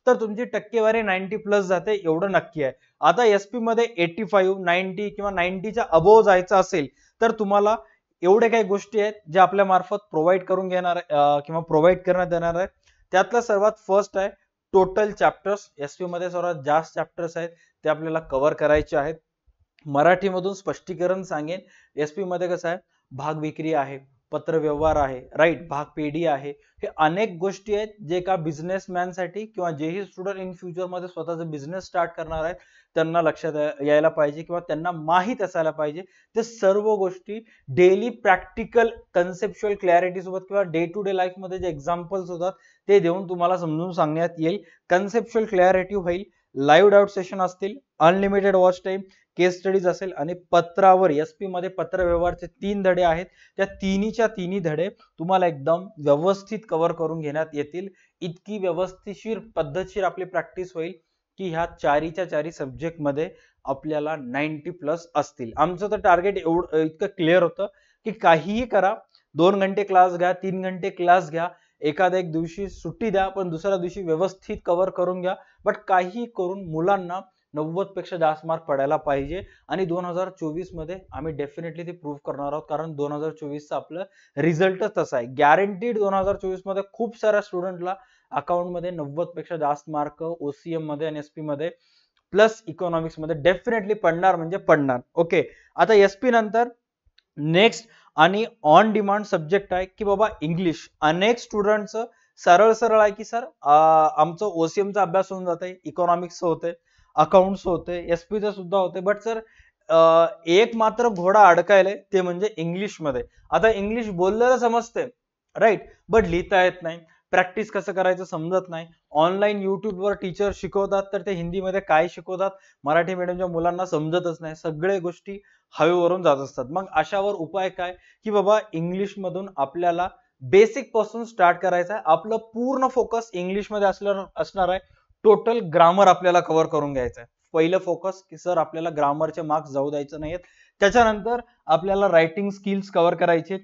तर तुमची टक्केवारी 90+ जाते, एवढं नक्की आहे. आता एसपी मध्ये 85, 90 किंवा 90च्या अबोव जायचं असेल तर तुम्हाला एवढे काही गोष्टी आहेत ज्या आपल्या मार्फत प्रोव्हाइड करून घेणार किंवा प्रोव्हाइड करण्यात येणार आहे. त्यातलं सर्वात फर्स्ट आहे टोटल चॅप्टर्स. एसपी मध्ये सर्वात जास्त चॅप्टर्स आहेत ते आपल्याला कव्हर करायचे आहेत. मराठीमधून स्पष्टीकरण सांगेन. एसपी मध्ये कसं आहे, भाग विक्री आहे, पत्र व्यवहार आहे, राईट, भाग पेढी आहे. हे अनेक गोष्टी आहेत जे का बिझनेसमॅन साठी किंवा जेही स्टुडंट इन फ्युचर मध्ये स्वतःचा बिझनेस स्टार्ट करणार आहेत त्यांना लक्षात यायला पाहिजे किंवा त्यांना माहित असायला पाहिजे. ते सर्व गोष्टी डेली प्रॅक्टिकल कन्सेप्च्युअल क्लॅरिटी सोबत किंवा डे टू डे लाईफ मध्ये जे एक्झाम्पल्स होतात ते देऊन तुम्हाला समजून सांगण्यात येईल. कन्सेप्च्युअल क्लॅरिटी होईल, लाईव्ह डाऊट सेशन असतील, अनलिमिटेड वॉच टाइम, केस स्टडीज असेल आणि पत्रावर एसपी मध्ये पत्र व्यवहारचे 3 धडे आहेत. त्या तिन्ही धडे तुम्हाला एकदम व्यवस्थित कव्हर करून घेण्यात येतील. इतकी व्यवस्थितशीर पद्धतशीर आपली प्रॅक्टिस होईल की ह्या चारीच्या चारी सब्जेक्ट मध्ये आपल्याला 90+ असतील. आमचं तर टार्गेट इतकं क्लिअर होतं की काहीही करा, 2 घंटे क्लास घ्या, 3 घंटे क्लास घ्या, एखाद्या एक दिवशी सुट्टी द्या, पण दुसऱ्या दिवशी व्यवस्थित कव्हर करून घ्या. बट काही करून मुलांना 90पेक्षा जास्त मार्क पडायला पाहिजे. आणि 2024 मध्ये आम्ही डेफिनेटली ते प्रूव्ह करणार आहोत, कारण 2024चा आपलं रिझल्टच तसा आहे. गॅरंटीड 2024 मध्ये खूप साऱ्या स्टुडंटला अकाउंट मध्ये 90पेक्षा जास्त मार्क ओसीएम मध्ये आणि एसपी मध्ये प्लस इकॉनॉमिक्स मध्ये डेफिनेटली पडणार म्हणजे पडणार. ओके, आता एसपी नंतर नेक्स्ट आणि ऑन डिमांड सब्जेक्ट आहे की बाबा इंग्लिश. अनेक स्टुडंटचं सरळ आहे की सर आमचं ओसीएमचा अभ्यास होऊन जाते, इकॉनॉमिक्स होते, अकाउंट्स होते, एसपीचं सुद्धा होते, बट सर एक मात्र घोडा अडकायलाय ते म्हणजे इंग्लिश मध्ये. आता इंग्लिश बोललेलं समजते, राईट, बट लिहिता येत नाही, प्रॅक्टिस कसं करायचं समजत नाही. ऑनलाईन युट्यूबवर टीचर शिकवतात तर ते हिंदीमध्ये काय शिकवतात मराठी मीडियमच्या मुलांना समजतच नाही, सगळे गोष्टी हवेवरून जात असतात. मग अशावर उपाय काय की बाबा इंग्लिश मधून आपल्याला बेसिक पासून स्टार्ट करायचं आहे. आपलं पूर्ण फोकस इंग्लिश मध्ये असणार आहे. टोटल ग्रामर आपल्याला कव्हर करून घ्यायचं आहे. पहिलं फोकस की सर आपल्याला ग्रामरचे मार्क्स जाऊ द्यायचे नाहीत. त्याच्यानंतर आपल्याला रायटिंग स्किल्स कव्हर करायचे.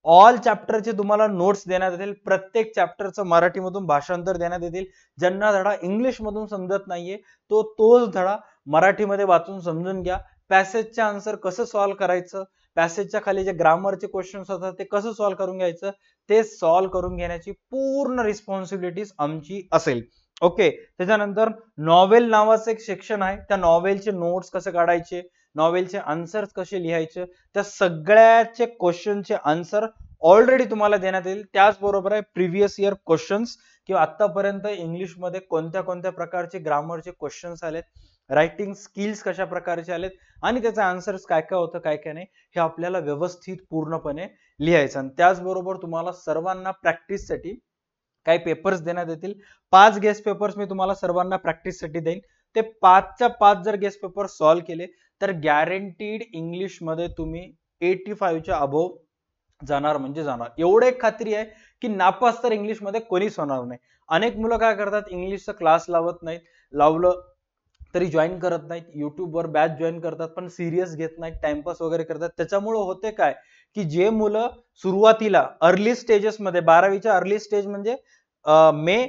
ऑल चॅप्टरचे तुम्हाला नोट्स देण्यात येतील, प्रत्येक चॅप्टरचं मराठीमधून भाषांतर देण्यात येतील. ज्यांना धडा इंग्लिश मधून समजत नाहीये तोच धडा मराठीमध्ये वाचून समजून घ्या. पॅसेजचे आन्सर कसं सॉल्व्ह करायचं, पॅसेजच्या खाली जे ग्रामरचे क्वेश्चन्स होतात ते कसं सॉल्व्ह करून घ्यायचं, ते सॉल्व्ह करून घेण्याची पूर्ण रिस्पॉन्सिबिलिटी आमची असेल. ओके. त्याच्यानंतर नॉवेल नावाचं एक सेक्शन आहे, त्या नॉवेलचे नोट्स कसे काढायचे, नॉवेलचे आन्सर्स कसे लिहायचे, त्या सगळ्याचे क्वेश्चनचे आन्सर ऑलरेडी तुम्हाला देण्यात येईल. त्याचबरोबर आहे प्रिव्हियस इयर क्वेश्चन्स किंवा आतापर्यंत इंग्लिशमध्ये कोणत्या कोणत्या प्रकारचे ग्रामरचे क्वेश्चन्स आलेत, रायटिंग स्किल्स कशा प्रकारचे आलेत आणि त्याचे आन्सर्स काय काय होतं काय काय नाही हे आपल्याला व्यवस्थित पूर्णपणे लिहायचं. आणि त्याचबरोबर तुम्हाला सर्वांना प्रॅक्टिससाठी काही पेपर्स देण्यात येतील. 5 गेस्ट पेपर्स मी तुम्हाला सर्वांना प्रॅक्टिससाठी देईन. ते 5च्या 5 जर गेस्ट पेपर सॉल्व्ह केले तर गॅरंटीड इंग्लिश मध्ये तुम्ही 85च्या अबोव जाणार म्हणजे जाणार. एवढे खात्री आहे की नापास तर इंग्लिश मध्ये कोणीच होणार नाही. अनेक मुलं काय करतात, इंग्लिशचा क्लास लावत नाहीत, लावलं तरी जॉईन करत नाहीत, युट्यूबवर बॅच जॉईन करतात पण सिरियस घेत नाहीत, टाइमपास वगैरे करतात. त्याच्यामुळे होते काय की जे मुलं सुरुवातीला अर्ली स्टेजेस मध्ये 12वीच्या अर्ली स्टेज म्हणजे मे,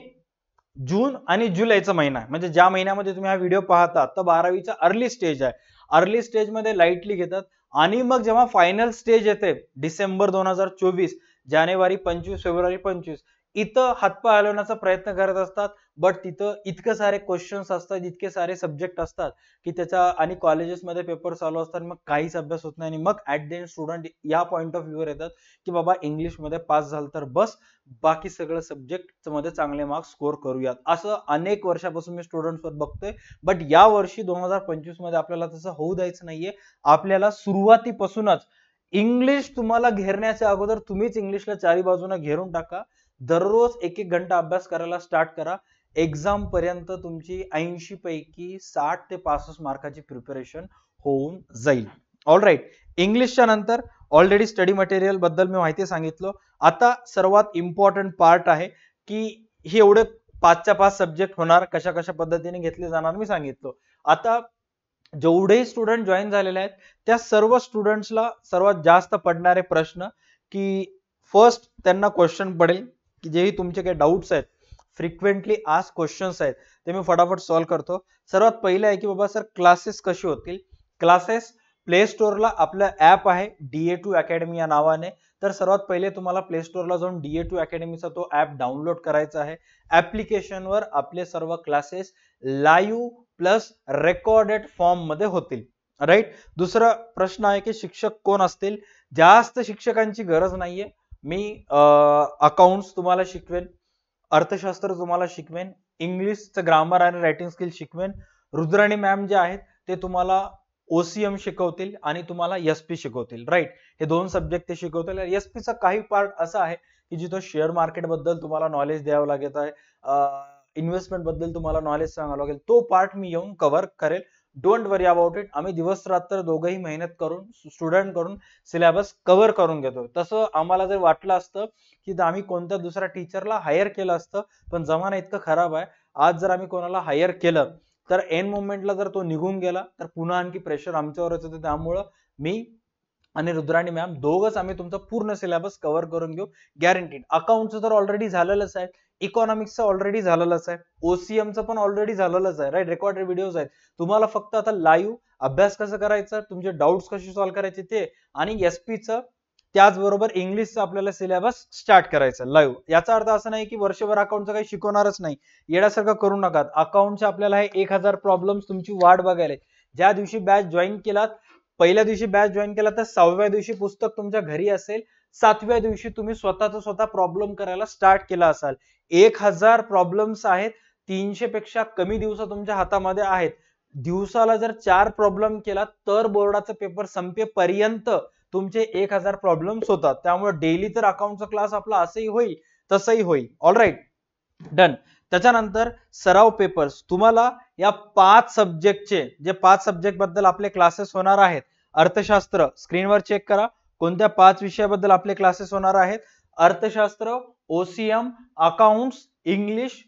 जून आणि जुलैचा महिना आहे, म्हणजे ज्या महिन्यामध्ये तुम्ही हा व्हिडिओ पाहता तर 12वीचा अर्ली स्टेज आहे. अर्ली स्टेज मध्ये लाईटली घेतात आणि मग जेव्हा फायनल स्टेज येते डिसेंबर 2024, जानेवारी 25, फेब्रुवारी 25, इथं हातपाय हलवण्याचा प्रयत्न करत असतात. बट तिथं इतके सारे क्वेश्चन्स असतात, इतके सारे सब्जेक्ट असतात की त्याच्या आणि कॉलेजेसमध्ये पेपर चालू असतात, मग काहीच अभ्यास होत नाही. आणि मग ऍट द एंड स्टुडंट या पॉईंट ऑफ व्ह्यूवर येतात की बाबा इंग्लिशमध्ये पास झालं तर बस, बाकी सगळं सब्जेक्ट मध्ये चांगले मार्क्स स्कोर करूयात. असं अनेक वर्षापासून मी स्टुडंट्सवर बघतोय. बट या वर्षी 2025 मध्ये आपल्याला तसं होऊ द्यायचं नाहीये. आपल्याला सुरुवातीपासूनच इंग्लिश तुम्हाला घेरण्याच्या अगोदर तुम्हीच इंग्लिशला चारी बाजूने घेरून टाका. दररोज 1-1 घंटा अभ्यास करायला स्टार्ट करा. एक्झाम पर्यंत तुमची 80 पैकी 60 ते 65 मार्काची प्रिपरेशन होऊन जाईल. ऑलराईट. इंग्लिशच्या नंतर ऑलरेडी स्टडी मटेरियल बद्दल मी माहिती सांगितलं. आता सर्वात इम्पॉर्टंट पार्ट आहे की हे एवढे 5च्या 5 सब्जेक्ट होणार, कशा कशा पद्धतीने घेतले जाणार मी सांगितलं. आता जेवढे स्टुडंट जॉईन झालेले आहेत त्या सर्व स्टुडंट्सला सर्वात जास्त पडणारे प्रश्न की फर्स्ट त्यांना क्वेश्चन पडेल की जेही तुमचे काही डाऊट्स आहेत, फ्रिक्वेंटली आस्क क्वेश्चन्स आहेत, ते मी फटाफट सॉल्व्ह करतो. सर्वात पहिले आहे की बाबा सर क्लासेस कसे होतील. क्लासेस प्ले स्टोअरला आपलं ऍप आहे DA2 अकॅडमी या नावाने. तर सर्वात पहिले तुम्हाला प्ले स्टोअरला जाऊन DA2 अकॅडमीचा तो ऍप डाउनलोड करायचा आहे. ऍप्लिकेशनवर आपले सर्व classes live plus recorded form मध्ये होतील. राईट. दुसरा प्रश्न आहे की शिक्षक कोण असतील. जास्त शिक्षकांची गरज नाहीये. मी अकाउंट्स तुम्हाला शिकवेन, अर्थशास्त्र तुम्हाला शिकवेन, इंग्लिशचं ग्रामर आणि रायटिंग स्किल शिकवेन. रुद्राणी मॅम जे आहेत ते तुम्हाला OCM शिकवतील आणि तुम्हाला SP शिकवतील. राईट. हे 2 सब्जेक्ट ते शिकवतील. SP चा काही पार्ट असा आहे की जिथं शेअर मार्केट बद्दल तुम्हाला नॉलेज द्यावं लागत आहे, इन्व्हेस्टमेंट बद्दल तुम्हाला नॉलेज सांगावं लागेल. तो पार्ट मी येऊन कव्हर करेल. Don't worry about it. आम्ही दिवस रात्र दोघंही मेहनत करून स्टुडंट करून सिलेबस कव्हर करून घेतो. तसं आम्हाला जर वाटलं असतं की आम्ही कोणत्या दुसऱ्या टीचरला हायर केलं असतं, पण जमाना इतकं खराब आहे, आज जर आम्ही कोणाला हायर केलं तर एन मोमेंटला जर तो निघून गेला तर पुन्हा आणखी प्रेशर आमच्यावरच येतं. त्यामुळं मी आणि रुद्राणी मॅम दोघंच आम्ही तुमचा पूर्ण सिलेबस कव्हर करून घेऊ, गॅरंटीड. अकाउंटचं तर ऑलरेडी झालेलंच आहे, इकॉनॉमिक्सचं ऑलरेडी झालेलंच आहे, OCMचं पण ऑलरेडी झालेलंच आहे. राईट. रेकॉर्डेड व्हिडिओज आहेत. तुम्हाला फक्त आता लाईव्ह अभ्यास कसं करायचा, तुमचे डाऊट्स कसे सॉल्व्ह करायचे ते, आणि SP-चं त्याचबरोबर इंग्लिशचं आपल्याला सिलेबस स्टार्ट करायचं लाईव्ह. याचा अर्थ असा नाही की वर्षभर अकाउंटचं काही शिकवणारच नाही, येण्यासारखं करू नका. अकाउंटचे आपल्याला हे 1000 प्रॉब्लेम्स तुमची वाट बघायला. ज्या दिवशी बॅच जॉईन केलात, पहिल्या दिवशी बॅच जॉईन केला तर 6व्या दिवशी पुस्तक तुमच्या घरी असेल, 7व्या दिवशी तुम्ही स्वतः प्रॉब्लेम करायला स्टार्ट केला असाल. 1000 प्रॉब्लेम्स आहेत, 300 पेक्षा कमी दिवस तुमच्या हातामध्ये आहेत. दिवसाला जर 4 प्रॉब्लेम केला तर बोर्डाचा पेपर संपेपर्यंत तुमचे 1000 प्रॉब्लेम्स होतात. त्यामुळे डेली तर अकाउंटचा क्लास आपला असंही होईल तसंही होईल. ऑलराईट. डन. त्याच्यानंतर सराव पेपर्स तुम्हाला या 5 सब्जेक्टचे, जे 5 सब्जेक्ट बद्दल आपले क्लासेस होणार आहेत. अर्थशास्त्र स्क्रीनवर चेक करा कोणत्या 5 विषयाबद्दल आपले क्लासेस होणार आहेत. अर्थशास्त्र, OCM, अकाउंट्स, इंग्लिश,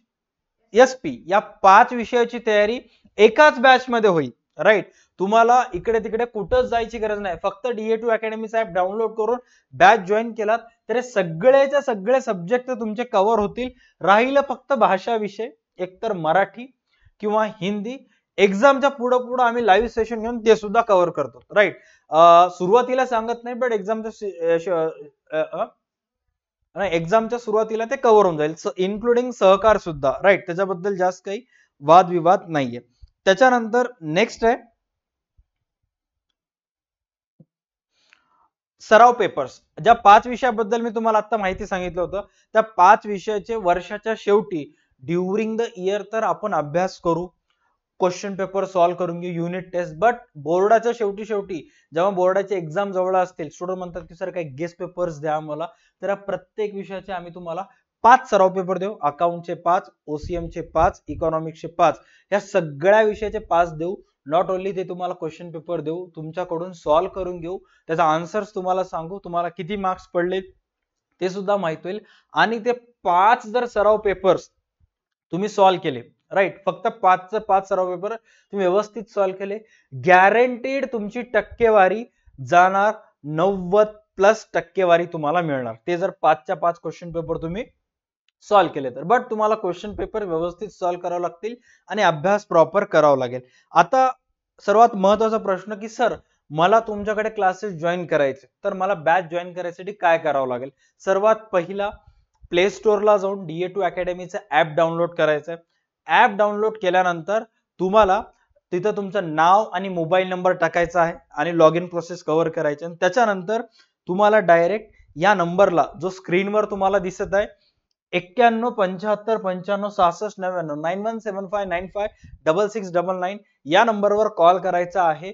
SP या 5 विषयाची तयारी एकाच बॅच मध्ये होईल. राईट. तुम्हाला इकडे तिकडे कुठंच जायची गरज नाही. फक्त DA2 अकॅडमीचा ऍप डाउनलोड करून बॅच जॉईन केलात तर सगळेच्या सगळे सब्जेक्ट तुमचे कव्हर होतील. राहिलं फक्त भाषा विषय, एकतर मराठी किंवा हिंदी, एक्झामच्या पुढे पुढे आम्ही लाईव्ह सेशन घेऊन ते सुद्धा कव्हर करतो. राईट. सुरुवातीला सांगत नाही, बट एक्झामच्या सुरुवातीला ते कव्हर होऊन जाईल, इन्क्लुडिंग सहकार सुद्धा. राईट. त्याच्याबद्दल जास्त काही वादविवाद नाहीये. त्याच्यानंतर नेक्स्ट आहे सराव पेपर्स. ज्या 5 विषयाबद्दल मी तुम्हाला आता माहिती सांगितलं होतं, त्या 5 विषयाचे वर्षाच्या शेवटी ड्युरिंग द इयर तर आपण अभ्यास करू, क्वेश्चन पेपर सॉल्व्ह करून घेऊ, युनिट टेस्ट. बट बोर्डाच्या शेवटी जेव्हा बोर्डाचे एक्झाम जवळ असतील, स्टुडंट म्हणतात की सर काही गेस्ट पेपर्स द्या मला, तर प्रत्येक विषयाचे आम्ही तुम्हाला 5 सराव पेपर देऊ. अकाउंटचे 5, ओसीएमचे 5, इकॉनॉमिक्सचे 5, या सगळ्या विषयाचे 5 देऊ. नॉट ओनली ते तुम्हाला क्वेश्चन पेपर देऊ, तुमच्याकडून सॉल्व्ह करून घेऊ, त्याचा आन्सर्स तुम्हाला सांगू, तुम्हाला किती मार्क्स पडले ते सुद्धा माहित होईल. आणि ते 5 जर सराव पेपर्स तुम्ही सॉल्व्ह केले, राईट, फक्त 5 सराव पेपर तुम्ही व्यवस्थित सॉल्व्ह केले, गॅरंटीड तुमची टक्केवारी जाणार 90+ टक्केवारी तुम्हाला मिळणार. ते जर 5च्या 5 क्वेश्चन पेपर तुम्ही सॉल्व्ह केले तर. बट तुम्हाला क्वेश्चन पेपर व्यवस्थित सॉल्व्ह करावे लागतील आणि अभ्यास प्रॉपर करावा लागेल. आता सर्वात महत्वाचा प्रश्न की सर मला तुमच्याकडे क्लासेस जॉईन करायचे, तर मला बॅच जॉईन करायसाठी काय करावं लागेल? सर्वात पहिला प्ले स्टोअरला जाऊन DA2 अकॅडमीचं ऍप डाउनलोड करायचं. ऍप डाउनलोड केल्यानंतर तुम्हाला तिथं तुमचं नाव आणि मोबाईल नंबर टाकायचा आहे आणि लॉग इन प्रोसेस कव्हर करायची. आणि त्याच्यानंतर तुम्हाला डायरेक्ट या नंबरला जो स्क्रीनवर तुम्हाला दिसत आहे 91 75 95 66 99 9175956699 या नंबरवर कॉल करायचा आहे.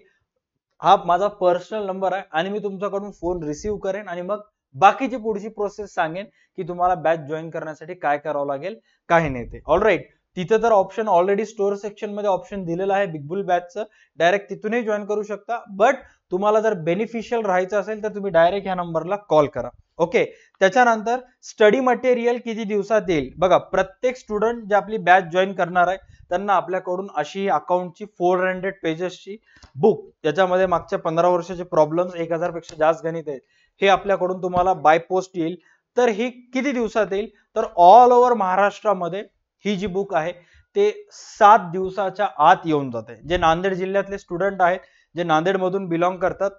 हा माझा पर्सनल नंबर आहे आणि मी तुमच्याकडून फोन रिसीव्ह करेन आणि मग बाकीची पुढची प्रोसेस सांगेन की तुम्हाला बॅच जॉईन करण्यासाठी काय करावं लागेल, काय नाही ते. ऑलराईट. तिथे तर ऑप्शन ऑलरेडी स्टोअर सेक्शन मध्ये ऑप्शन दिलेलं आहे बिग बुल बॅचचं, डायरेक्ट तिथूनही जॉईन करू शकता. बट तुम्हाला जर बेनिफिशियल राहायचं असेल तर तुम्ही डायरेक्ट ह्या नंबरला कॉल करा. ओके. त्याच्यानंतर स्टडी मटेरियल किती दिवसात येईल? बघा, प्रत्येक स्टुडंट जे आपली बॅच जॉईन करणार आहे त्यांना आपल्याकडून अशी अकाउंटची 400 पेजेसची बुक, त्याच्यामध्ये मागच्या 15 वर्षाचे प्रॉब्लेम्स, 1000 पेक्षा जास्त गणित आहेत, हे आपल्याकडून तुम्हाला बाय पोस्ट येईल. तर ही किती दिवसात येईल? तर ऑल ओव्हर महाराष्ट्रामध्ये ही जी बुक आहे ते 7 दिवसाच्या आत येऊन जाते. जे नांदेड जिल्ह्यातले स्टुडंट आहेत, जे नांदेड मधून बिलॉंग करतात,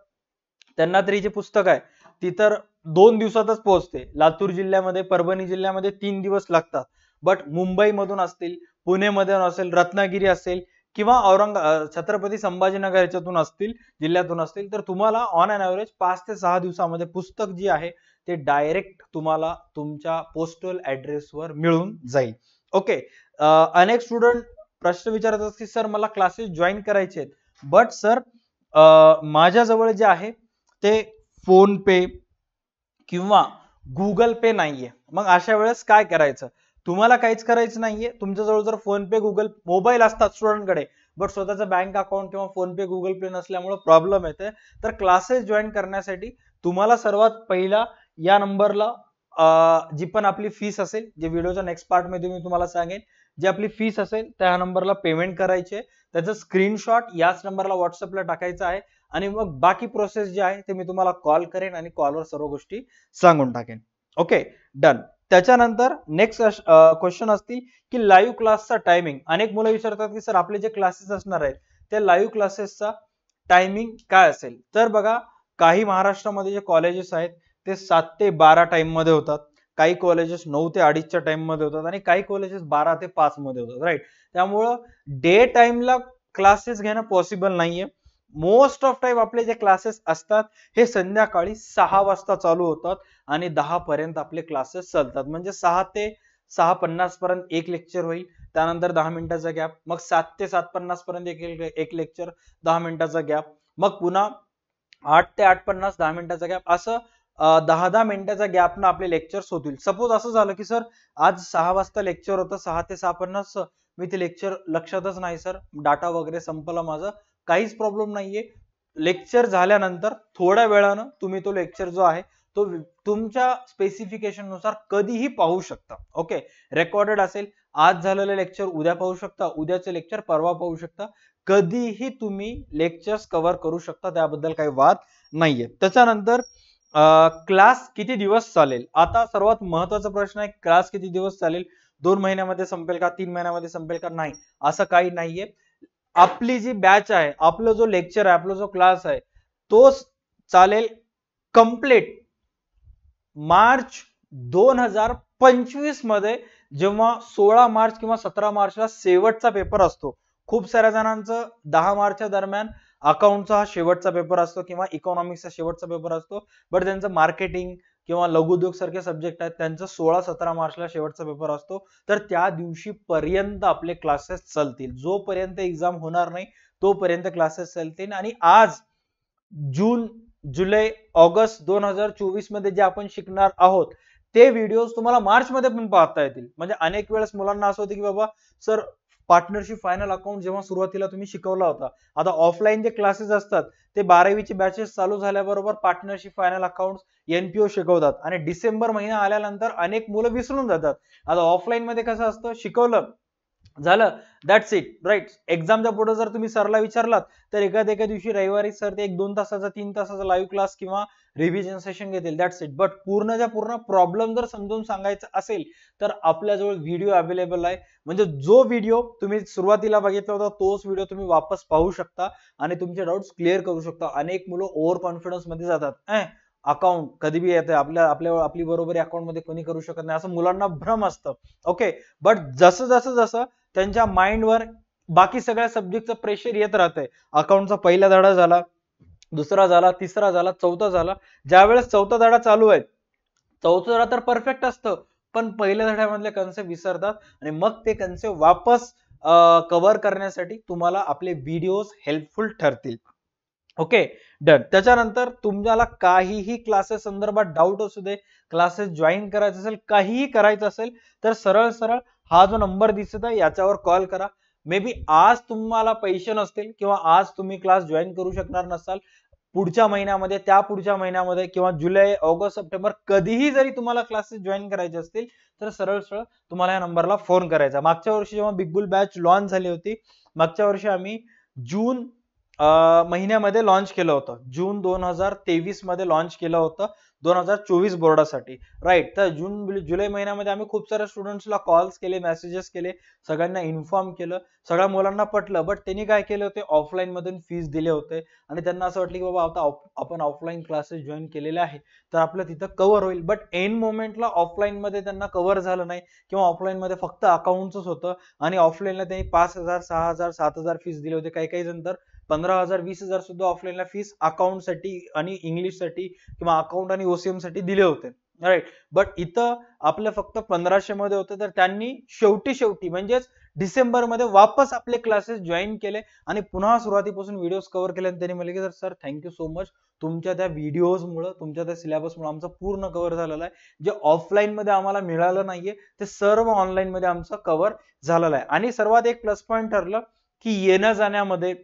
त्यांना तरी जे पुस्तक आहे ती तर 2 दिवसातच पोहोचते. लातूर जिल्ह्यामध्ये, परभणी जिल्ह्यामध्ये 3 दिवस लागतात. बट मुंबई मधून असतील, पुणे मधून असेल, रत्नागिरी असेल किंवा छत्रपती संभाजीनगर याच्यातून असतील, जिल्ह्यातून असतील, तर तुम्हाला ऑन अन ऍव्हरेज 5 ते 6 दिवसामध्ये पुस्तक जी आहे ते डायरेक्ट तुम्हाला तुमच्या पोस्टल ऍड्रेसवर मिळून जाईल. ओके. अनेक स्टुडंट प्रश्न विचारतात की सर मला क्लासेस जॉईन करायचे आहेत, बट सर माझ्याजवळ जे आहे ते फोन पे किंवा गुगल पे नाहीये. मग अशा वेळेस काय करायचं? तुम्हाला काहीच करायचं नाहीये. तुमच्याजवळ जर फोन पे, गुगल मोबाईल असतात स्टुडंटकडे, बट स्वतःचा बँक अकाउंट किंवा फोन पे, गुगल पे नसल्यामुळे प्रॉब्लेम येते. तर क्लासेस जॉईन करण्यासाठी तुम्हाला सर्वात पहिला या नंबरला जी पण आपली फीस असेल, जे व्हिडिओच्या नेक्स्ट पार्ट मध्ये मी तुम्हाला सांगेन, जी आपली फीस असेल त्या नंबरला पेमेंट करायचे, त्याचं स्क्रीनशॉट याच नंबरला व्हॉट्सअपला टाकायचं आहे आणि मग बाकी प्रोसेस जी आहे ते मी तुम्हाला कॉल करेन आणि कॉलवर सर्व गोष्टी सांगून टाकेन. Okay, done. त्याच्यानंतर नेक्स्ट क्वेश्चन असतील की लाईव्ह क्लासचा टायमिंग. अनेक मुलं विचारतात की सर आपले जे क्लासेस असणार आहेत त्या लाईव्ह क्लासेसचा टायमिंग काय असेल? तर बघा, काही महाराष्ट्रामध्ये जे कॉलेजेस आहेत ते 7 ते 12 टाइम मध्ये होतात, काही कॉलेजेस 9 ते 2:30च्या टाइम मध्ये होतात आणि काही कॉलेजेस 12 ते 5 मध्ये होतात. राईट. त्यामुळं डे टाइमला क्लासेस घेणं पॉसिबल नाहीये. मोस्ट ऑफ टाइम आपले जे क्लासेस असतात हे संध्याकाळी 6 वाजता चालू होतात आणि 10 पर्यंत आपले क्लासेस चालतात. म्हणजे 6 ते 6:50 पर्यंत एक लेक्चर होईल, त्यानंतर 10 मिनिटाचा गॅप, मग 7 ते 7:50 पर्यंत एक लेक्चर, 10 मिनिटाचा गॅप, मग पुन्हा 8 ते 8:50 10 मिनिटाचा गॅप, असं 10-10 मिनिटाच्या गॅपनं आपले लेक्चर्स होतील. सपोज असं झालं की सर आज 6 वाजता लेक्चर होतं, 6 ते 6:50 मी ते लेक्चर लक्षातच नाही सर, डाटा वगैरे संपला माझा, काहीच प्रॉब्लेम नाहीये. लेक्चर झाल्यानंतर थोड्या वेळानं तुम्ही तो लेक्चर जो आहे तो तुमच्या स्पेसिफिकेशन नुसार कधीही पाहू शकता. ओके. रेकॉर्डेड असेल, आज झालेलं लेक्चर उद्या पाहू शकता, उद्याचे लेक्चर परवा पाहू शकता, कधीही तुम्ही लेक्चर्स कव्हर करू शकता, त्याबद्दल काही वाद नाहीये. त्याच्यानंतर क्लास किती दिवस चालेल? आता सर्वात महत्वाचा प्रश्न आहे, क्लास किती दिवस चालेल? 2 महिन्यामध्ये संपेल का? 3 महिन्यामध्ये संपेल का? नाही, असं काही नाहीये. आपली जी बॅच आहे, आपलं जो लेक्चर आहे, आपला जो क्लास आहे, तो चालेल कंप्लीट मार्च 2025 मध्ये, जेव्हा 16 मार्च किंवा 17 मार्चला शेवटचा पेपर असतो. खूप साऱ्या जणांचं 10 मार्चच्या दरम्यान अकाउंटचा हा शेवटचा पेपर असतो किंवा इकॉनॉमिक्सचा शेवटचा पेपर असतो, बट त्यांचं मार्केटिंग किंवा लघुउद्योग सारखे सब्जेक्ट आहेत त्यांचा 16-17 मार्चला शेवटचा पेपर असतो. तर त्या दिवशी पर्यंत आपले क्लासेस चालतील. जोपर्यंत एक्झाम होणार नाही तोपर्यंत क्लासेस चालतील. आणि आज जून, जुलै, ऑगस्ट 2024 मध्ये जे आपण शिकणार आहोत ते व्हिडिओज तुम्हाला मार्च मध्ये पण पाहता येतील. म्हणजे अनेक वेळेस मुलांना असं होतं की बाबा सर पार्टनरशिप फायनल अकाउंट जेव्हा सुरुवातीला तुम्ही शिकवला होता, आता ऑफलाईन जे क्लासेस असतात ते 12वीचे बॅचेस चालू झाल्याबरोबर पार्टनरशिप फायनल अकाउंट एनपीओ शिकवतात आणि डिसेंबर महिना आल्यानंतर अनेक मुलं विसरून जातात. आता ऑफलाईन मध्ये कसं असतं, शिकवलं झालं, दॅट्स इट, राईट. एक्झामच्या पुढे जर तुम्ही सरला विचारलात तर एका दिवशी रविवारी सर ते 1-2 तासाचा 3 तासाचा लाईव्ह क्लास किंवा रिव्हिजन सेशन घेतील, दॅट्स इट. बट पूर्णच्या पूर्ण प्रॉब्लेम जर समजून सांगायचा असेल तर आपल्याजवळ व्हिडिओ अवेलेबल आहे. म्हणजे जो व्हिडिओ तुम्ही सुरुवातीला बघितला होता तोच व्हिडिओ तुम्ही वापस पाहू शकता आणि तुमचे डाऊट्स क्लिअर करू शकता. अनेक मुलं ओव्हर कॉन्फिडन्स मध्ये जातात, अकाउंट कधी बी येते, आपली बरोबरी अकाउंट मध्ये कोणी करू शकत नाही असं मुलांना भ्रम असतं. ओके, बट जसं त्यांच्या माइंडवर बाकी सगळ्या सब्जेक्टचं प्रेशर येत राहतंय. अकाउंटचा पहिला धडा झाला, दुसरा झाला, तिसरा झाला, चौथा झाला. ज्यावेळेस चौथा धडा चालू आहे, चौथा धडा तर परफेक्ट असतं, पण पहिल्या धड्यामधले कन्सेप्ट विसरतात आणि मग ते कन्सेप्ट वापस कव्हर करण्यासाठी तुम्हाला आपले व्हिडिओज हेल्पफुल ठरतील. Okay, done. त्याच्यानंतर तुम्हाला काहीही क्लासेस संदर्भात डाऊट असू दे, क्लासेस जॉईन करायचं असेल, काहीही करायचं असेल तर सरळ हा जो नंबर दिसत आहे याच्यावर कॉल करा. मे बी आज तुम्हाला पैसे नसतील किंवा आज तुम्ही क्लास जॉईन करू शकणार नसाल, पुढच्या महिन्यामध्ये, त्या पुढच्या महिन्यामध्ये किंवा जुलै, ऑगस्ट, सप्टेंबर कधीही जरी तुम्हाला क्लासेस जॉईन करायचे असतील तर सरळ तुम्हाला या नंबरला फोन करायचा. मागच्या वर्षी जेव्हा बिग बुल बॅच लॉन्च झाली होती, मागच्या वर्षी आम्ही जून महिन्यामध्ये लॉन्च केलं होतं. जून 2023 मध्ये लॉन्च केलं होतं 2024 बोर्डासाठी, राईट. तर जुलै महिन्यामध्ये आम्ही खूप साऱ्या स्टुडंट्सला कॉल्स केले, मेसेजेस केले, सगळ्यांना इन्फॉर्म केलं, सगळ्या मुलांना पटलं. बट त्यांनी काय केले होते, ऑफलाईन मधून फीस दिले होते आणि त्यांना असं वाटलं की बाबा आता आपण ऑफलाईन क्लासेस जॉईन केलेले आहे तर आपलं तिथं कव्हर होईल. बट एन मोमेंटला ऑफलाईन मध्ये त्यांना कव्हर झालं नाही किंवा ऑफलाईन मध्ये फक्त अकाउंटच होतं आणि ऑफलाईनला त्यांनी 5,000, 6,000, 7,000 फीस दिले होते. काही जण तर 15,000, 20,000 सुद्धा ऑफलाईनला फीस अकाउंटसाठी आणि इंग्लिशसाठी किंवा अकाउंट आणि ओसीएम साठी दिले होते, राईट. बट इथं आपलं फक्त 1500 मध्ये होतं. तर त्यांनी शेवटी म्हणजेच डिसेंबर मध्ये वापस आपले क्लासेस जॉईन केले आणि पुन्हा सुरुवातीपासून व्हिडिओ कव्हर केले आणि त्यांनी म्हटले की सर थँक्यू सो मच, तुमच्या त्या व्हिडिओजमुळे, तुमच्या त्या सिलेबसमुळे आमचं पूर्ण कव्हर झालेलं आहे. जे ऑफलाईन मध्ये आम्हाला मिळालं नाहीये ते सर्व ऑनलाईन मध्ये आमचं कव्हर झालेलं आहे. आणि सर्वात एक प्लस पॉईंट ठरलं की येण्या जाण्यामध्ये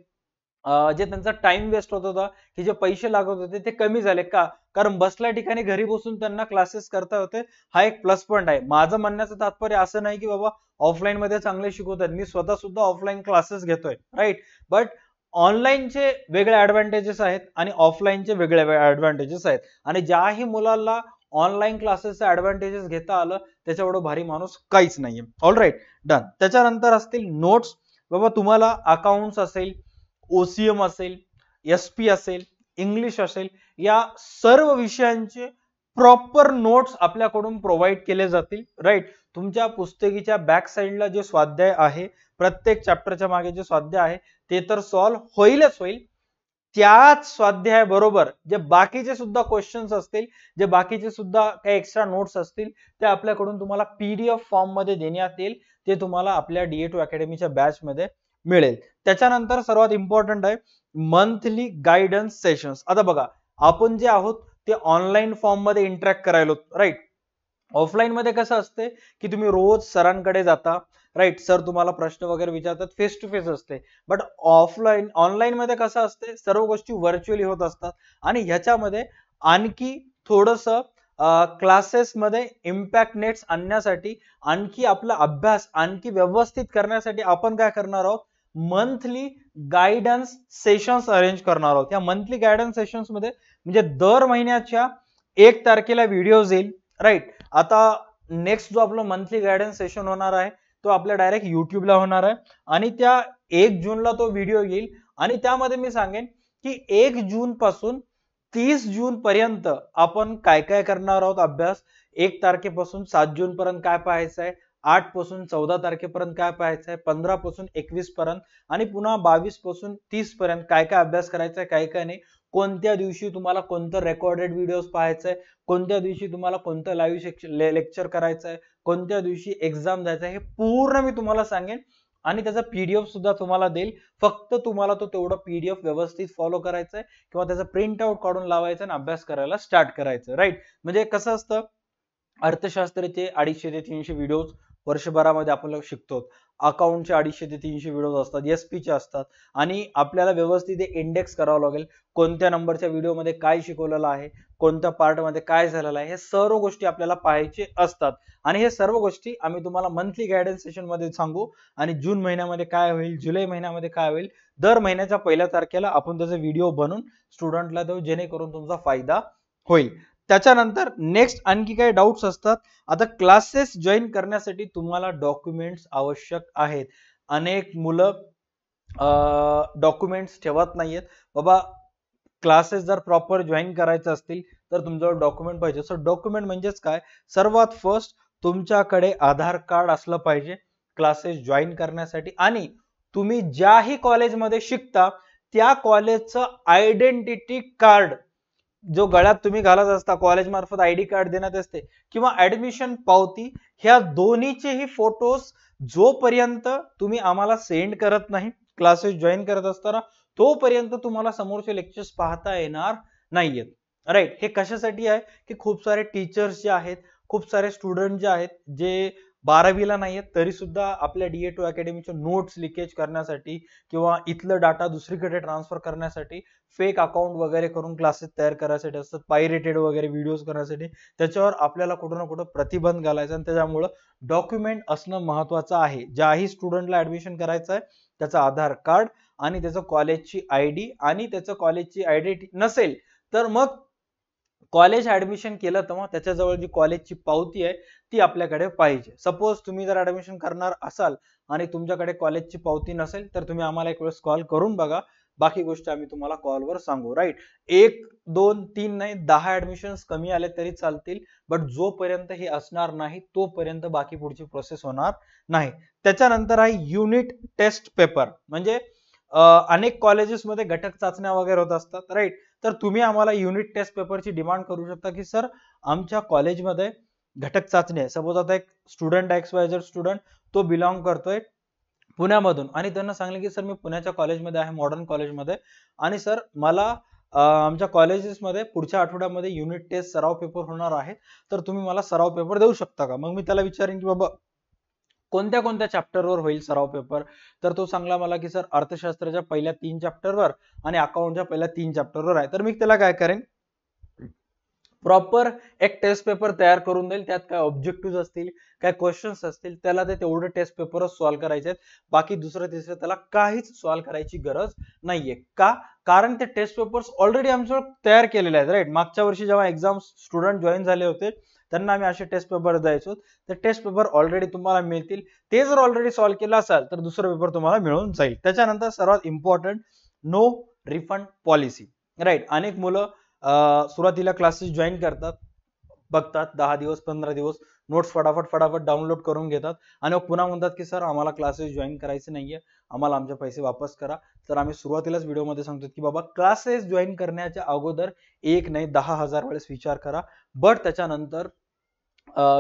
जे त्यांचा टाइम वेस्ट होत होता, की जे पैसे लागत होते ते कमी झाले. का? कारण बसल्या ठिकाणी घरी बसून त्यांना क्लासेस करता होते. हा एक प्लस पॉईंट आहे. माझं म्हणण्याचं तात्पर्य असं नाही की बाबा ऑफलाईन मध्ये चांगले शिकवतात, मी स्वतः सुद्धा ऑफलाईन क्लासेस घेतोय, राईट. बट ऑनलाईनचे वेगळे ऍडव्हान्टेजेस आहेत आणि ऑफलाईनचे वेगळे ऍडव्हान्टेजेस आहेत आणि ज्याही मुलाला ऑनलाईन क्लासेसचे ऍडव्हान्टेजेस घेता आलं त्याच्या एवढं भारी माणूस काहीच नाहीये. All right, done. त्याच्यानंतर असतील नोट्स. बाबा तुम्हाला अकाउंट्स असेल, ओसीएम असेल, एसपी असेल, इंग्लिश असेल, या सर्व विषयांचे प्रॉपर नोट्स आपल्याकडून प्रोव्हाइड केले जातील, राईट. तुमच्या पुस्तकीच्या बॅक साइडला जे स्वाध्याय आहे, प्रत्येक चॅप्टरच्या मागे जे स्वाध्याय आहे ते तर सॉल्व्ह होईलच होईल. त्याच स्वाध्याय बरोबर जे बाकीचे सुद्धा क्वेश्चन्स असतील, जे बाकीचे सुद्धा काही एक्स्ट्रा नोट्स असतील ते आपल्याकडून तुम्हाला पीडीएफ फॉर्म मध्ये देण्यात येईल. ते तुम्हाला आपल्या DA2 अकॅडमीच्या बॅच मध्ये मिळेल. त्याच्यानंतर सर्वात इम्पॉर्टंट आहे मंथली गायडन्स सेशन्स. आता बघा, आपण जे आहोत ते ऑनलाईन फॉर्म मध्ये इंटरॅक्ट करायलो, राईट. ऑफलाईन मध्ये कसं असते की तुम्ही रोज सरांकडे जाता, राईट. सर तुम्हाला प्रश्न वगैरे विचारतात, फेस टू फेस असते. बट ऑनलाईन मध्ये कसं असते, सर्व गोष्टी व्हर्च्युअली होत असतात आणि ह्याच्यामध्ये आणखी थोडस क्लासेस मध्ये इम्पॅक्ट नेट्स आणण्यासाठी, आणखी आपला अभ्यास आणखी व्यवस्थित करण्यासाठी आपण काय करणार आहोत, मंथली गायडन्स सेशन्स अरेंज करणार आहोत. या मंथली गायडन्स सेशन्स मध्ये म्हणजे दर महिन्याच्या 1 तारखेला व्हिडिओ येईल, राईट. आता नेक्स्ट जो आपला मंथली गायडन्स सेशन होणार आहे तो आपल्या डायरेक्ट युट्यूबला होणार आहे आणि त्या 1 जूनला तो व्हिडिओ येईल आणि त्यामध्ये मी सांगेन की 1 जून पासून 30 जून पर्यंत आपण काय काय करणार आहोत अभ्यास. 1 तारखेपासून 7 जून पर्यंत काय पाहायचं आहे, 8 पासून 14 तारखेपर्यंत काय पाहायचं आहे, 15 पासून 21 पर्यंत आणि पुन्हा 22 पासून 30 पर्यंत काय काय अभ्यास करायचा आहे, काय काय नाही, कोणत्या दिवशी तुम्हाला कोणतं रेकॉर्डेड व्हिडिओज पाहायचं आहे, कोणत्या दिवशी तुम्हाला कोणतं लाईव्ह लेक्चर करायचं आहे, कोणत्या दिवशी एक्झाम द्यायचं आहे, हे पूर्ण मी तुम्हाला सांगेन आणि त्याचा पीडीएफ सुद्धा तुम्हाला देईल. फक्त तुम्हाला तो तेवढा पीडीएफ व्यवस्थित फॉलो करायचा आहे किंवा त्याचा प्रिंट आउट काढून लावायचा आणि अभ्यास करायला स्टार्ट करायचं. राईट, म्हणजे कसं असतं, अर्थशास्त्राचे 250 ते 300 व्हिडिओज वर्षभरामध्ये आपण शिकतो. अकाउंटचे 250 ते 300 व्हिडिओज असतात, एसपीचे असतात आणि आपल्याला व्यवस्थित इंडेक्स करावं लागेल. कोणत्या नंबरच्या व्हिडिओमध्ये काय शिकवलेलं आहे, कोणत्या पार्टमध्ये काय झालेलं आहे, हे सर्व गोष्टी आपल्याला पाहायचे असतात आणि हे सर्व गोष्टी आम्ही तुम्हाला मंथली गायडन्स सेशन मध्ये सांगू. आणि जून महिन्यामध्ये काय होईल, जुलै महिन्यामध्ये काय होईल, दर महिन्याच्या 1 तारखेला आपण त्याचा व्हिडिओ बनवून स्टुडंटला देऊ, जेणेकरून तुमचा फायदा होईल. त्याच्यानंतर नेक्स्ट आणखी काही डाऊट्स असतात. आता क्लासेस जॉईन करण्यासाठी तुम्हाला डॉक्युमेंट्स आवश्यक आहेत. अनेक मुलं डॉक्युमेंट्स ठेवत नाहीयेत. बाबा क्लासेस जर प्रॉपर जॉईन करायचे असतील तर तुमच्यावर डॉक्युमेंट पाहिजे. सो डॉक्युमेंट म्हणजेच काय, सर्वात फर्स्ट तुमच्याकडे आधार कार्ड असलं पाहिजे क्लासेस जॉईन करण्यासाठी आणि तुम्ही ज्याही कॉलेजमध्ये शिकता त्या कॉलेजचं आयडेंटिटी कार्ड जो गळ्यात तुम्ही घालत असता, कॉलेज मार्फत आयडी कार्ड देण्यात असते किंवा ऍडमिशन पावती, ह्या दोन्हीचेही फोटोज जोपर्यंत तुम्ही आम्हाला सेंड करत नाही क्लासेस जॉईन करत असताना, तोपर्यंत तुम्हाला समोरचे लेक्चर्स पाहता येणार नाहीयेत. राईट, हे कशासाठी आहे की खूप सारे टीचर्स जे आहेत, खूप सारे स्टुडंट जे आहेत, जे 12वीला नाहीयेत तरी सुद्धा आपल्या DA2 अकॅडमीचे नोट्स लिकेज करण्यासाठी किंवा इथलं डाटा दुसरीकडे ट्रान्सफर करण्यासाठी फेक अकाउंट वगैरे करून क्लासेस तयार करायसाठी असतात, पायरेटेड वगैरे व्हिडिओज करण्यासाठी. त्याच्यावर आपल्याला कुठं ना कुठं प्रतिबंध घालायचा आणि त्याच्यामुळं डॉक्युमेंट असणं महत्वाचं आहे. ज्याही स्टुडंटला ऍडमिशन करायचं आहे त्याचं आधार कार्ड आणि त्याचं कॉलेजची आयडी आणि त्याचं कॉलेजची आयडेंटिटी नसेल तर मग कॉलेज ऍडमिशन केलं तर मग त्याच्याजवळ जी कॉलेजची पावती आहे ती आपल्याकडे पाहिजे. सपोज तुम्ही जर ऍडमिशन करणार असाल आणि तुमच्याकडे कॉलेजची पावती नसेल तर तुम्ही आम्हाला एक वेळेस कॉल करून बघा, बाकी गोष्टी आम्ही तुम्हाला कॉलवर सांगू. राईट, 1 2 3 नाही 10 ऍडमिशन्स कमी आले तरी चालतील, बट जोपर्यंत हे असणार नाही तोपर्यंत बाकी पुढची प्रोसेस होणार नाही. त्याच्यानंतर आहे युनिट टेस्ट पेपर. म्हणजे अनेक कॉलेजेसमध्ये घटक चाचण्या वगैरे होत असतात. राईट, तर तुम्ही आम्हाला युनिट टेस्ट पेपरची डिमांड करू शकता की सर आमच्या कॉलेजमध्ये घटक चाचणी आहे. सपोज आता एक स्टुडंट XYZ स्टुडंट, तो बिलॉंग करतोय पुण्यामधून आणि त्यांना सांगले की सर मी पुण्याच्या कॉलेजमध्ये आहे, मॉडर्न कॉलेजमध्ये, आणि सर मला आमच्या कॉलेजेसमध्ये पुढच्या आठवड्यामध्ये युनिट टेस्ट सराव पेपर होणार आहे, तर तुम्ही मला सराव पेपर देऊ शकता का. मग मी त्याला विचारेन की बाबा कोणत्या कोणत्या चॅप्टरवर होईल सराव पेपर, तर तो सांगला मला की सर अर्थशास्त्राच्या पहिल्या 3 चॅप्टरवर आणि अकाउंटच्या पहिल्या 3 चॅप्टरवर आहे. तर मी त्याला काय करेन, प्रॉपर एक टेस्ट पेपर तयार करून देईल. त्यात काय ऑब्जेक्टिव्ह असतील, काय क्वेश्चन्स असतील, त्याला ते तेवढे टेस्ट पेपरच सॉल्व्ह करायचे आहेत. बाकी दुसरं तिसरं त्याला काहीच सॉल्व्ह करायची गरज नाहीये. का, कारण ते टेस्ट पेपर्स ऑलरेडी आमच्यावर तयार केलेले आहेत. राईट, मागच्या वर्षी जेव्हा एक्झाम स्टुडंट जॉईन झाले होते त्यांना आम्ही असे टेस्ट पेपर द्यायचो. ते टेस्ट पेपर ऑलरेडी तुम्हाला मिळतील. ते जर ऑलरेडी सॉल्व्ह केलं असाल तर दुसरं पेपर तुम्हाला मिळून जाईल. त्याच्यानंतर सर्वात important, no refund policy. Right, अनेक मुलं सुरुवातीला क्लासेस जॉईन करतात, बघतात 10 दिवस 15 दिवस नोट्स फटाफट डाउनलोड करून घेतात आणि मग पुन्हा म्हणतात की सर आम्हाला क्लासेस जॉईन करायचे नाहीये, आम्हाला आमचे पैसे वापस करा. तर आम्ही सुरुवातीलाच व्हिडिओमध्ये सांगतो की बाबा क्लासेस जॉईन करण्याच्या अगोदर 1 नाही 10,000 वेळेस विचार करा, बट त्याच्यानंतर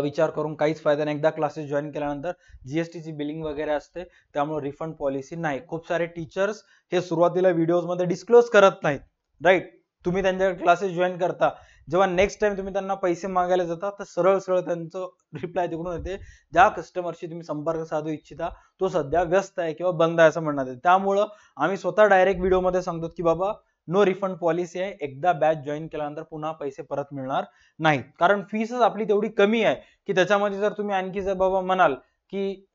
विचार करून काहीच फायदा नाही. एकदा क्लासेस जॉईन केल्यानंतर जीएसटीची बिलिंग वगैरे असते, त्यामुळे रिफंड पॉलिसी नाही. खूप सारे टीचर्स हे सुरुवातीला व्हिडिओज मध्ये डिस्क्लोज करत नाहीत. राईट, तुम्ही त्यांच्या क्लासेस जॉईन करता, जेव्हा नेक्स्ट टाइम तुम्ही त्यांना पैसे मागायला जाता तर सरळ त्यांचं रिप्लाय तिकडून येते, ज्या कस्टमरशी तुम्ही संपर्क साधू इच्छिता तो सध्या व्यस्त आहे किंवा बंद आहे असं म्हणण्यात येते. त्यामुळं आम्ही स्वतः डायरेक्ट व्हिडिओमध्ये सांगतो की बाबा नो रिफंड पॉलिसी आहे. एकदा बॅच जॉईन केल्यानंतर पुन्हा पैसे परत मिळणार नाहीत, कारण फीसच आपली तेवढी कमी आहे की त्याच्यामध्ये जर तुम्ही आणखी जर बाबा म्हणाल की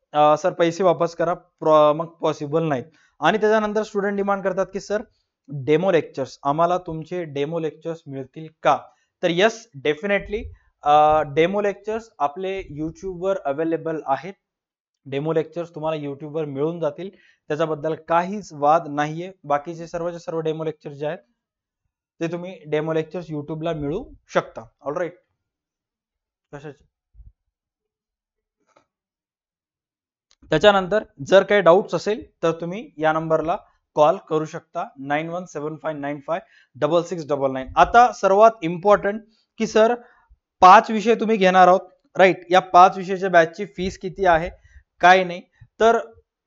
सर पैसे वापस करा, मग पॉसिबल नाहीत. आणि त्याच्यानंतर स्टुडंट डिमांड करतात की सर डेमो लेक्चर्स, आम्हाला तुमचे डेमो लेक्चर्स मिळतील का. तर यस, डेफिनेटली डेमो लेक्चर्स आपले YouTube वर अवेलेबल आहेत. डेमो लेक्चर्स तुम्हाला युट्यूबवर मिळून जातील, त्याच्याबद्दल काहीच वाद नाहीये. बाकीचे सर्वचे सर्व डेमो लेक्चर्स जे आहेत ते तुम्ही डेमो लेक्चर्स युट्यूबला मिळू शकता. ऑलराईट. कशाचे त्याच्यानंतर जर काही डाऊट्स असेल तर तुम्ही या नंबरला कॉल करू शकता 9175956699. आता सर्वात इम्पॉर्टंट की सर 5 विषय तुम्ही घेणार आहोत, राईट. या 5 विषयाच्या बॅचची फीस किती आहे, काय नाही. तर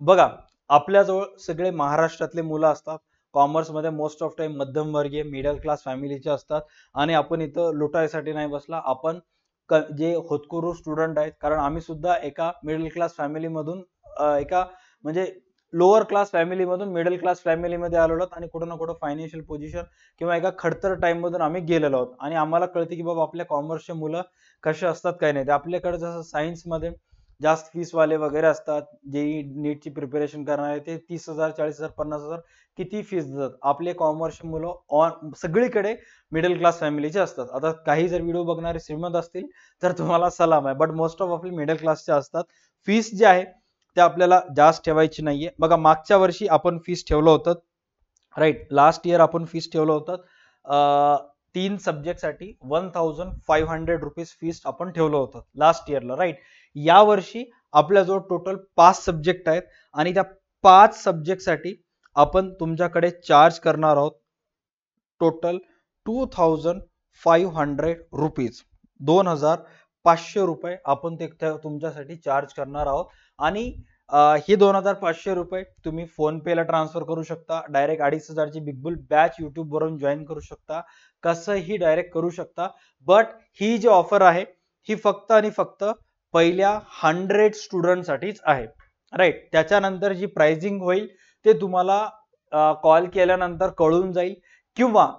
बघा, आपल्याजवळ सगळे महाराष्ट्रातले मुलं असतात. कॉमर्समध्ये मोस्ट ऑफ टाइम मध्यमवर्गीय मिडल क्लास फॅमिलीचे असतात आणि आपण इथं लुटायसाठी नाही बसला. आपण जे होतकरू स्टुडंट आहेत, कारण आम्ही सुद्धा एका मिडल क्लास फॅमिलीमधून एका म्हणजे लोअर क्लास फॅमिलीमधून मिडल क्लास फॅमिलीमध्ये आलेलो आहोत आणि कुठं ना कुठं फायनान्शियल पोझिशन किंवा एका खडतर टाइम मधून आम्ही गेलेलो आहोत आणि आम्हाला कळते की बाबा आपल्या कॉमर्सचे मुलं कसे असतात काय नाही. आपल्याकडे जसं सायन्समध्ये जास्त फीस वाले वगैरे असतात, जेई नीटची प्रिपरेशन करणारे ते 30,000 40,000 50,000 किती फीस देतात. आपले कॉमर्सचे मुलं ऑन सगळीकडे मिडल क्लास फॅमिलीचे असतात. आता काही जर व्हिडिओ बघणारे श्रीमंत असतील तर तुम्हाला सलाम आहे, बट मोस्ट ऑफ आपले मिडल क्लासचे असतात. फीस जे आहे ते आपल्याला जास्त ठेवायची नाहीये. बघा, मागच्या वर्षी आपण फीस ठेवलं होतं, राईट. लास्ट इयर आपण फीस ठेवलं होतं 3 सब्जेक्टसाठी 1500 रुपीज फीस आपण ठेवलं होतं लास्ट इयरला, राईट. या वर्षी आपल्याजवळ टोटल 5 सब्जेक्ट आहेत आणि त्या 5 सब्जेक्टसाठी आपण तुमच्याकडे चार्ज करणार आहोत टोटल 2500 रुपीज, 2500 रुपये आपण ते तुमच्यासाठी चार्ज करणार आहोत. आणि हे 2500 रुपये तुम्ही फोन पे ला ट्रान्सफर करू शकता, डायरेक्ट 2500 ची बिग बुल बॅच युट्यूब वरून जॉईन करू शकता, कसंही डायरेक्ट करू शकता. बट ही जी ऑफर आहे ही फक्त आणि फक्त पहिल्या 100 स्टुडंट साठीच आहे, राईट. त्याच्यानंतर जी प्राइसिंग होईल ते तुम्हाला कॉल केल्यानंतर कळून जाईल किंवा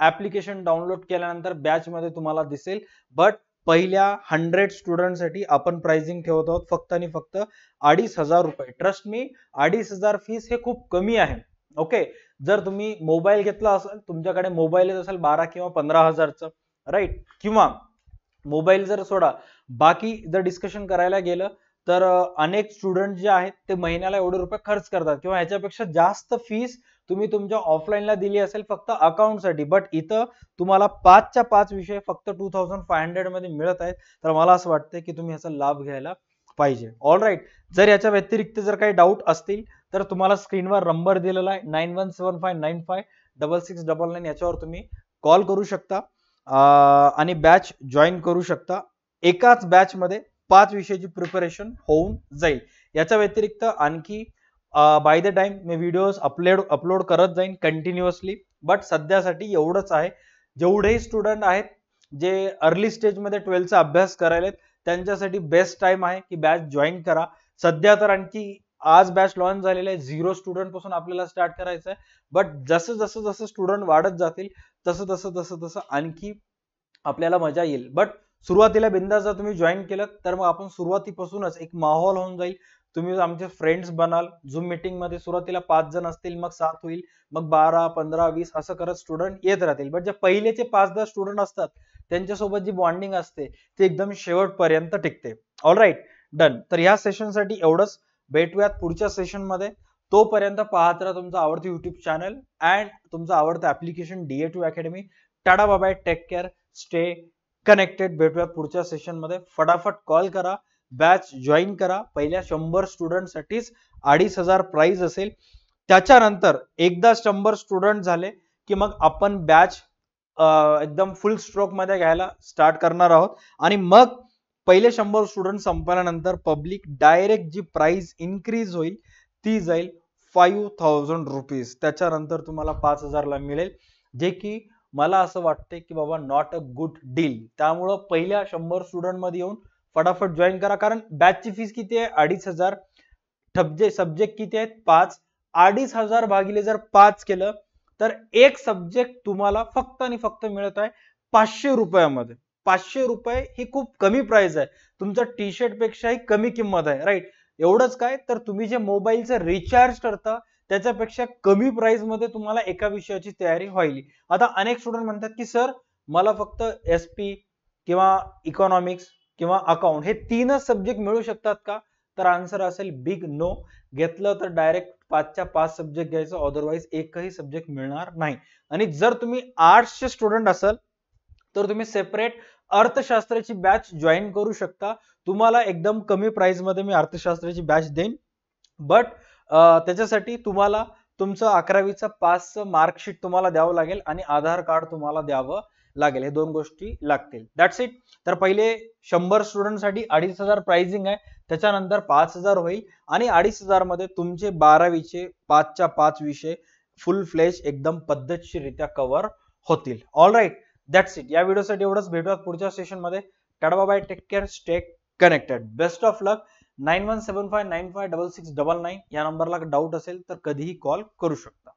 ऍप्लिकेशन डाउनलोड केल्यानंतर बॅच मध्ये तुम्हाला दिसेल. बट पहिल्या 100 स्टुडंट साठी आपण प्राइसिंग ठेवत आहोत फक्त आणि फक्त 2500 रुपये. ट्रस्ट मी, 2500 फीस हे खूप कमी आहे. ओके. जर तुम्ही मोबाईल घेतला असेल, तुमच्याकडे मोबाईल असेल 12 किंवा 15,000चं, राईट, किंवा मोबाईल जर सोडा बाकी जर डिस्कशन करायला गेलं तर अनेक स्टुडंट जे आहेत ते महिन्याला एवढे रुपये खर्च करतात किंवा ह्याच्यापेक्षा जास्त फीस तुम्ही तुमच्या ऑफलाईनला दिली असेल फक्त अकाउंटसाठी. बट इथं तुम्हाला 5च्या 5 विषय फक्त 2500 मध्ये मिळत आहेत. तर मला असं वाटतं की तुम्ही ह्याचा लाभ घ्यायला पाहिजे. All right. जर याच्या व्यतिरिक्त जर काही डाऊट असतील तर तुम्हाला स्क्रीनवर नंबर दिलेला आहे 9175956699, याच्यावर तुम्ही कॉल करू शकता आणि बॅच जॉईन करू शकता. एकाच बॅच मध्ये 5 विषयाची प्रिपरेशन होऊन जाईल. याच्या व्यतिरिक्त आणखी by the time me videos upload करत जाईन कंटिन्युअसली. बट सध्यासाठी एवढंच आहे. जेवढेही स्टुडंट आहेत जे अर्ली स्टेज मध्ये 12चा अभ्यास करायलेत त्यांच्यासाठी बेस्ट टाइम आहे की बॅच जॉईन करा. सध्या तर आणखी आज बॅच लॉन्च झालेला आहे, 0 स्टुडंट पासून आपल्याला स्टार्ट करायचं आहे. बट जसं जसं जसं स्टुडंट वाढत जातील तसं तसं तसं तसं आणखी आपल्याला मजा येईल. बट सुरुवातीला बिंदास जर तुम्ही जॉईन केलं तर मग आपण सुरुवातीपासूनच एक माहोल होऊन जाईल. तुम्ही आमचे फ्रेंड्स बनाल. झूम मीटिंग मध्ये सुरुवातीला 5 जण असतील, मग 7 होईल, मग 12 15 20 असं करत स्टुडंट येत राहतील. बट जे पहिलेचे 5-10 स्टुडंट असतात त्यांच्यासोबत जी बॉन्डिंग असते ती एकदम शेवटपर्यंत टिकते. All right, done. तर ह्या सेशनसाठी एवढंच. भेटूयात पुढच्या सेशन मध्ये. तोपर्यंत पाहत राहा तुमचं आवडतं युट्यूब चॅनल अँड तुमचं आवडतं application DA2 academy. Tata bye bye, take care, stay connected. भेटूयात पुढच्या सेशन मध्ये. फटाफट कॉल करा, बॅच जॉईन करा. पहिल्या 100 स्टुडंट साठीच 2500 प्राइस असेल. त्याच्यानंतर एकदा 100 स्टुडंट झाले की मग आपण बॅच एकदम फुल स्ट्रोक मध्ये घ्यायला स्टार्ट करणार आहोत आणि मग पहिले 100 स्टुडंट संपल्यानंतर पब्लिक डायरेक्ट जी प्राइस इन्क्रीज होईल ती जाईल 5000 रुपीज. त्याच्यानंतर तुम्हाला 5000 ला मिळेल, जे की मला असं वाटतंय की बाबा नॉट अ गुड डील. त्यामुळं पहिल्या 100 स्टुडंट मध्ये येऊन फटाफट जॉईन करा. कारण बॅचची फीस किती आहे? 2500. सब्जेक्ट किती आहेत? 5. 2500 भागिले जर 5 केलं तर एक सब्जेक्ट तुम्हाला फक्त आणि फक्त मिळत आहे 500 रुपयामध्ये. 500 रुपये ही खूप कमी प्राइस आहे. तुमचं टी शर्ट पेक्षाही कमी किंमत आहे, राईट. एवढंच काय तर तुम्ही जे मोबाईलचं रिचार्ज करता त्याच्यापेक्षा कमी प्राइस मध्ये तुम्हाला एका विषयाची तयारी होईल. आता अनेक स्टुडंट म्हणतात की सर मला फक्त SP किंवा इकॉनॉमिक्स किंवा अकाउंट हे 3च सब्जेक्ट मिळू शकतात का? तर आन्सर असेल बिग नो. घेतलं तर डायरेक्ट 5च्या 5 सब्जेक्ट घ्यायचं, अदरवाईज एकही सब्जेक्ट मिळणार नाही. आणि जर तुम्ही आर्ट्सचे स्टुडंट असाल तर तुम्ही सेपरेट अर्थशास्त्राची बॅच जॉईन करू शकता. तुम्हाला एकदम कमी प्राइस मध्ये मी अर्थशास्त्राची बॅच देईन. बट त्याच्यासाठी तुम्हाला तुमचं 11वीचं पासचं मार्कशीट तुम्हाला द्यावं लागेल आणि आधार कार्ड तुम्हाला द्यावं लागेल. हे 2 गोष्टी लागतील. That's it. तर पहिले 100 स्टुडंटसाठी 2500 प्राइसिंग आहे, त्याच्यानंतर 5000 होईल आणि 2500 मध्ये तुमचे 12वीचे 5च्या 5 विषय फुल फ्लेज एकदम पद्धतशीररित्या कव्हर होतील. All right, that's it. या व्हिडिओसाठी एवढंच. भेटूयात पुढच्या सेशन मध्ये. Ta ta bye, take care, stay connected. Best of luck. 9175956699 या नंबरला डाऊट असेल तर कधीही कॉल करू शकता.